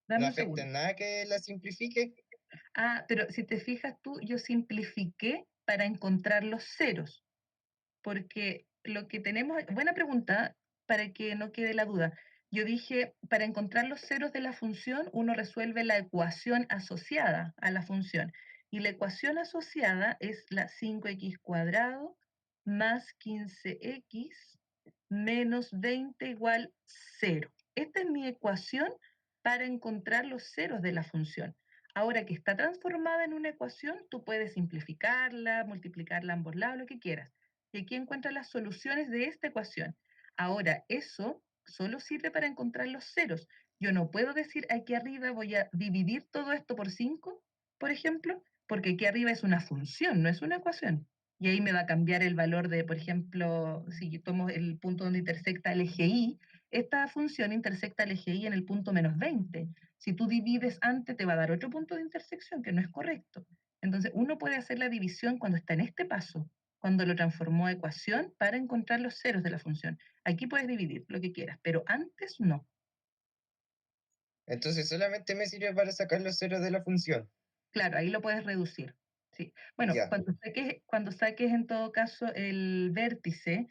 Dame No un afecta segundo. en nada que la simplifique. Ah, pero si te fijas tú, yo simplifiqué para encontrar los ceros, porque lo que tenemos, buena pregunta, para que no quede la duda. Yo dije, para encontrar los ceros de la función, uno resuelve la ecuación asociada a la función. Y la ecuación asociada es la 5x cuadrado más 15x menos 20 igual 0. Esta es mi ecuación para encontrar los ceros de la función. Ahora que está transformada en una ecuación, tú puedes simplificarla, multiplicarla a ambos lados, lo que quieras. Y aquí encuentras las soluciones de esta ecuación. Ahora, eso solo sirve para encontrar los ceros. Yo no puedo decir aquí arriba voy a dividir todo esto por 5, por ejemplo, porque aquí arriba es una función, no es una ecuación. Y ahí me va a cambiar el valor de, por ejemplo, si yo tomo el punto donde intersecta el eje Y, esta función intersecta el eje Y en el punto -20. Si tú divides antes, te va a dar otro punto de intersección, que no es correcto. Entonces, uno puede hacer la división cuando está en este paso, cuando lo transformó a ecuación para encontrar los ceros de la función. Aquí puedes dividir lo que quieras, pero antes no. Entonces solamente me sirve para sacar los ceros de la función. Claro, ahí lo puedes reducir. Sí. Bueno, Ya. cuando saques en todo caso el vértice,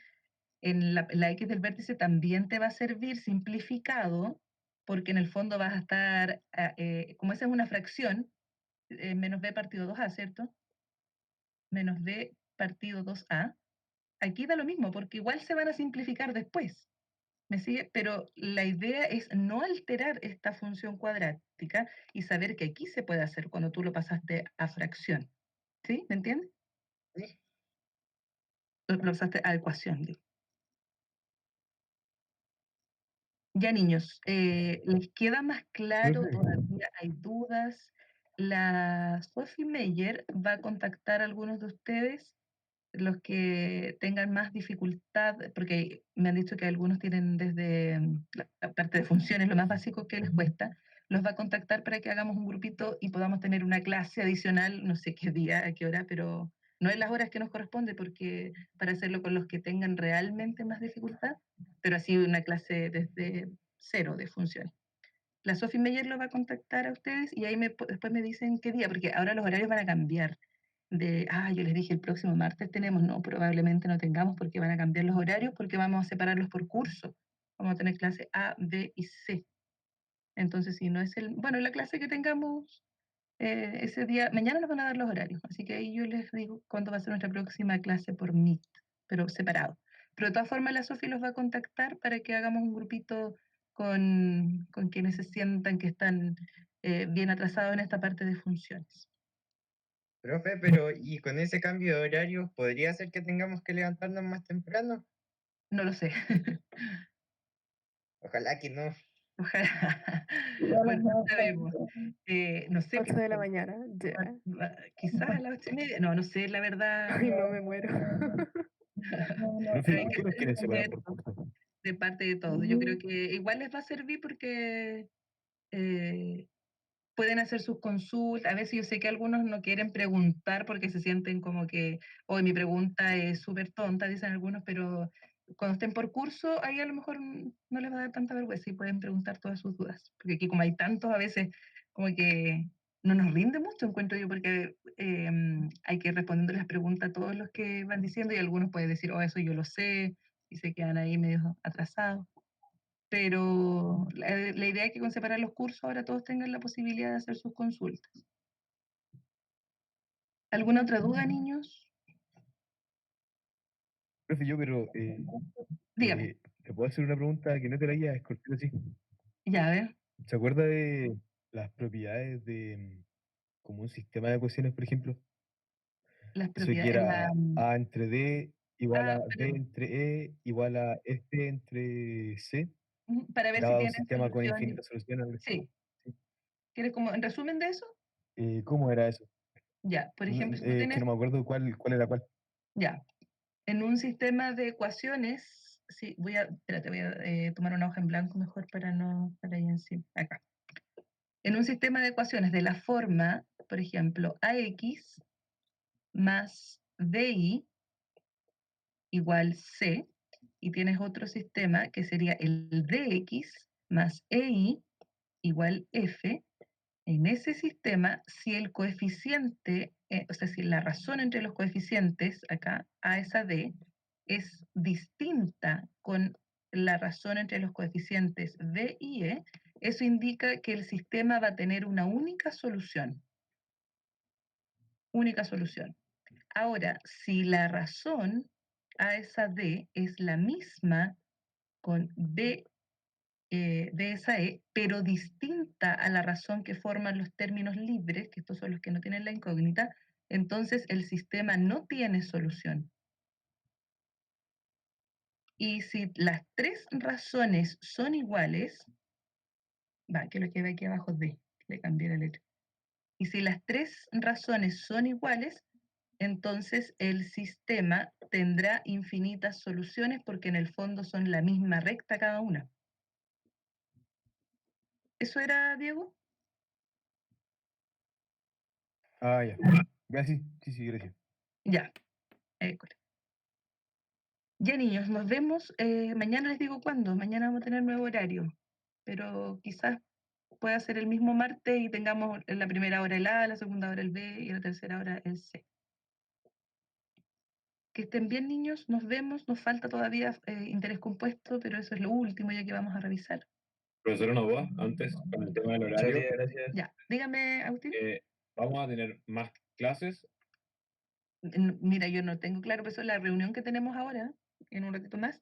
en la X del vértice también te va a servir simplificado, porque en el fondo vas a estar, como esa es una fracción, menos b partido 2a, ¿cierto? Menos b partido 2a. Aquí da lo mismo, porque igual se van a simplificar después. ¿Me sigue? Pero la idea es no alterar esta función cuadrática y saber que aquí se puede hacer cuando tú lo pasaste a fracción. ¿Sí? ¿Me entiendes? Sí. Lo pasaste a ecuación, digo. Ya, niños, ¿les queda más claro? Profe, ¿Todavía hay dudas? La Sophie Meyer va a contactar a algunos de ustedes, los que tengan más dificultad, porque me han dicho que algunos tienen desde la parte de funciones, lo más básico que les cuesta, los va a contactar para que hagamos un grupito y podamos tener una clase adicional, no sé qué día, a qué hora, pero no en las horas que nos corresponde, porque para hacerlo con los que tengan realmente más dificultad, pero así una clase desde cero de funciones. La Sophie Meyer lo va a contactar a ustedes y ahí después me dicen qué día, porque ahora los horarios van a cambiar. Yo les dije el próximo martes tenemos, no, probablemente no tengamos porque van a cambiar los horarios porque vamos a separarlos por curso. Vamos a tener clase A, B y C. Entonces, si no es bueno, la clase que tengamos ese día, mañana nos van a dar los horarios, así que ahí yo les digo cuándo va a ser nuestra próxima clase por Meet, pero separado. Pero de todas formas, la Sofi los va a contactar para que hagamos un grupito con quienes se sientan que están bien atrasados en esta parte de funciones. Profe, pero ¿y con ese cambio de horario podría ser que tengamos que levantarnos más temprano? No lo sé. Ojalá que no. Ojalá. Yo a las Bueno, no 9 sabemos. No sé, 8 de la mañana, ya. quizás a las 8:30. No, no sé, la verdad. Ay, no me muero. Pero profe, hay ¿por que qué nos estar quieren separar por abiertos curso? de parte de todos. Yo creo que igual les va a servir porque eh, pueden hacer sus consultas. A veces yo sé que algunos no quieren preguntar porque se sienten como que, hoy mi pregunta es súper tonta, dicen algunos, pero cuando estén por curso, ahí a lo mejor no les va a dar tanta vergüenza y pueden preguntar todas sus dudas. Porque aquí como hay tantos, a veces como que no nos rinde mucho, encuentro yo, porque hay que ir respondiendo las preguntas a todos los que van diciendo y algunos pueden decir, oh, eso yo lo sé, y se quedan ahí medio atrasados. Pero la idea es que con separar los cursos ahora todos tengan la posibilidad de hacer sus consultas. ¿Alguna otra duda, niños? Profe, pero Dígame. ¿te puedo hacer una pregunta que no te la haya escorpido así? Ya, a ver, ¿Se acuerda de las propiedades de como un sistema de ecuaciones, por ejemplo? las Eso que propiedades. era A entre D igual a B Pero entre E igual a F entre C, para ver si daba un tienen sistema con solución. infinitas soluciones. Algo así. Sí. Sí. ¿Quieres como en resumen de eso? ¿Cómo era eso? Ya, por ejemplo, si tú Que tienes, no me acuerdo cuál era cuál. ya, en un sistema de ecuaciones, sí, espérate, voy a tomar una hoja en blanco mejor para ahí encima, acá. En un sistema de ecuaciones de la forma, por ejemplo, AX más BI igual C, y tienes otro sistema que sería el dx más EI igual F. En ese sistema, si el coeficiente, o sea, si la razón entre los coeficientes, acá A es a D, es distinta con la razón entre los coeficientes B y E, eso indica que el sistema va a tener una única solución. Única solución. Ahora, si la razón A es a D es la misma con B de esa E, pero distinta a la razón que forman los términos libres, que estos son los que no tienen la incógnita, entonces el sistema no tiene solución. Y si las tres razones son iguales, que lo que ve aquí abajo D, le cambié la letra. Y si las 3 razones son iguales, entonces el sistema tendrá infinitas soluciones porque en el fondo son la misma recta cada una. ¿Eso era, Diego? Ah, ya. Ya sí, gracias. Ya. École. Ya, niños, nos vemos. Mañana les digo cuándo. Mañana vamos a tener nuevo horario. Pero quizás pueda ser el mismo martes y tengamos en la primera hora el A, la segunda hora el B y en la tercera hora el C. Que estén bien, niños. Nos vemos. Nos falta todavía interés compuesto, pero eso es lo último ya que vamos a revisar. Profesor, una duda antes con el tema del Muchas horario. gracias. Ya. Dígame, Agustín. ¿Vamos a tener más clases? Mira, yo no tengo claro, pero eso es la reunión que tenemos ahora, en un ratito más.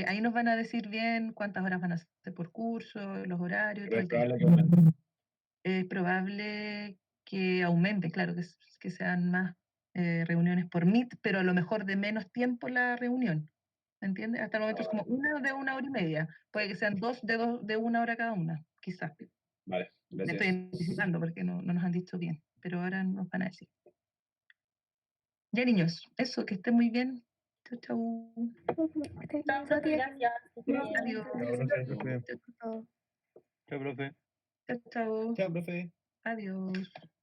Ahí nos van a decir bien cuántas horas van a ser por curso, los horarios, todo Pero es el tema. probable que aumente. Es probable que aumente, claro, que sean más reuniones por Meet, pero a lo mejor de menos tiempo la reunión. ¿Me entiendes? Hasta el momento es como una de 1 hora y media. Puede que sean dos de 1 hora cada una, quizás. Vale, Me estoy gracias. anticipando porque no nos han dicho bien, pero ahora nos van a decir. Ya, niños, eso, que estén muy bien. Chau, chau. Chao, profe, gracias. Que esté bien. Adiós. Profe. Chau, chau. Chao, profe. Chau, chau. Chao, profe. Adiós.